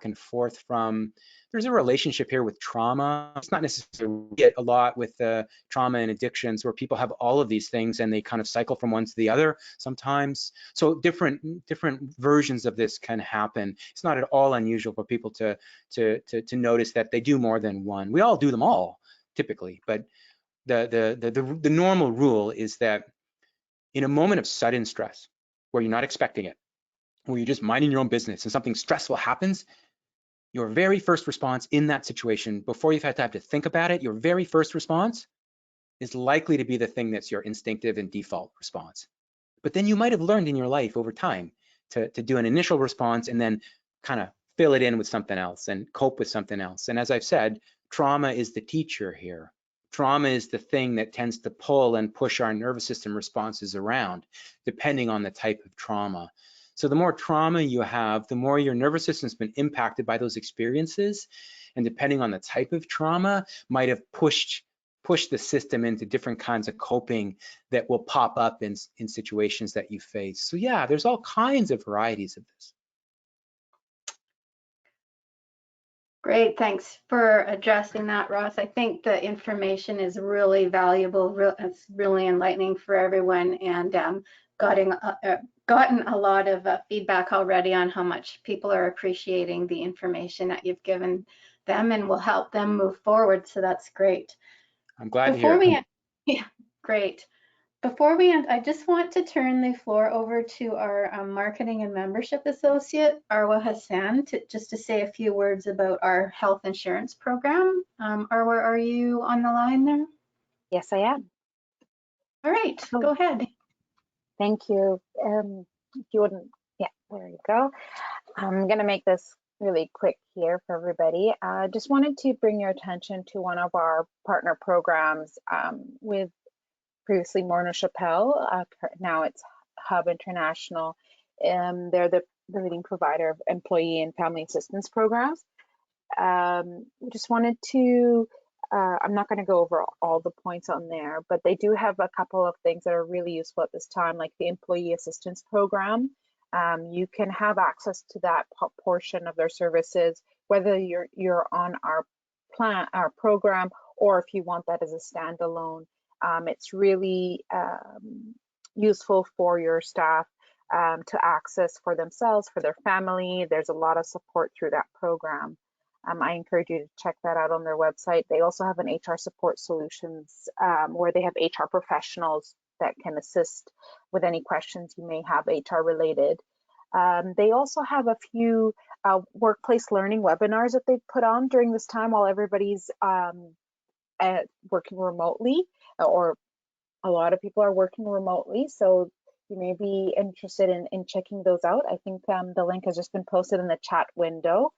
and forth from. There's a relationship here with trauma. It's not necessarily a lot with trauma and addictions where people have all of these things and they kind of cycle from one to the other sometimes. So different versions of this can happen. It's not at all unusual for people to notice that they do more than one. We all do them all typically, but the normal rule is that in a moment of sudden stress where you're not expecting it, where you're just minding your own business and something stressful happens, your very first response in that situation, before you've had to have to think about it, your very first response is likely to be the thing that's your instinctive and default response. But then you might have learned in your life over time to do an initial response and then kind of fill it in with something else and cope with something else. And as I've said, trauma is the teacher here. Trauma is the thing that tends to pull and push our nervous system responses around, depending on the type of trauma. So the more trauma you have, the more your nervous system's been impacted by those experiences, and depending on the type of trauma, might have pushed the system into different kinds of coping that will pop up in situations that you face. So yeah, there's all kinds of varieties of this. Great, thanks for addressing that, Ross. I think the information is really valuable. It's really enlightening for everyone, and gotten a lot of feedback already on how much people are appreciating the information that you've given them and will help them move forward. So that's great. I'm glad to hear it. Yeah, great. Before we end, I just want to turn the floor over to our Marketing and Membership Associate, Arwa Hassan, just to say a few words about our health insurance program. Arwa, are you on the line there? Yes, I am. All right, go ahead. Thank you. If you wouldn't, yeah, There you go. I'm going to make this really quick here for everybody. I just wanted to bring your attention to one of our partner programs with previously Morneau Chapelle. Now it's Hub International. They're the leading provider of employee and family assistance programs. Just wanted to, I'm not going to go over all the points on there, but they do have a couple of things that are really useful at this time, like the employee assistance program. You can have access to that portion of their services, whether you're on our program, or if you want that as a standalone. It's really useful for your staff to access for themselves, for their family. There's a lot of support through that program. I encourage you to check that out on their website. They also have an HR support solutions where they have HR professionals that can assist with any questions you may have HR related. They also have a few workplace learning webinars that they've put on during this time while everybody's working remotely, or a lot of people are working remotely. So you may be interested in checking those out. I think the link has just been posted in the chat window.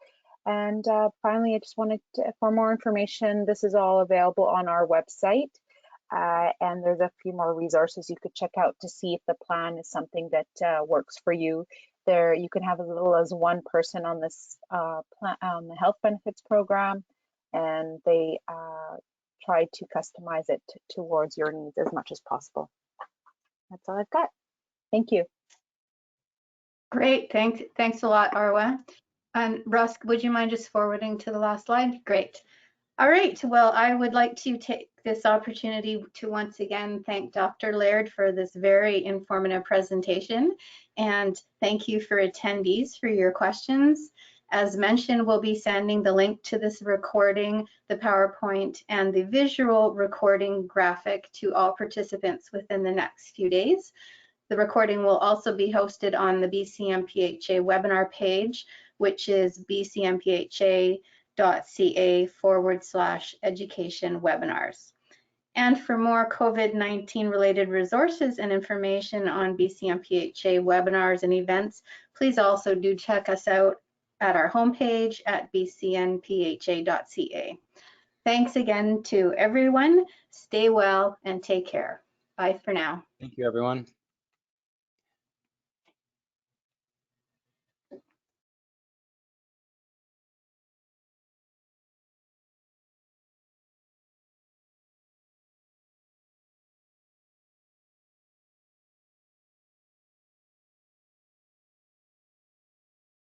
And finally, I just wanted to, for more information, this is all available on our website. And there's a few more resources you could check out to see if the plan is something that works for you. There, you can have as little as one person on this plan, on the health benefits program, and they try to customize it towards your needs as much as possible. That's all I've got. Thank you. Great, thanks a lot, Arwa. And Russ, would you mind just forwarding to the last slide? Great. All right, well, I would like to take this opportunity to once again thank Dr. Laird for this very informative presentation, and thank you for attendees for your questions. As mentioned, we'll be sending the link to this recording, the PowerPoint, and the visual recording graphic to all participants within the next few days. The recording will also be hosted on the BCMPHA webinar page, which is bcmpha.ca/education webinars. And for more COVID-19 related resources and information on BCMPHA webinars and events, please also do check us out at our homepage at bcmpha.ca. Thanks again to everyone. Stay well and take care. Bye for now. Thank you, everyone.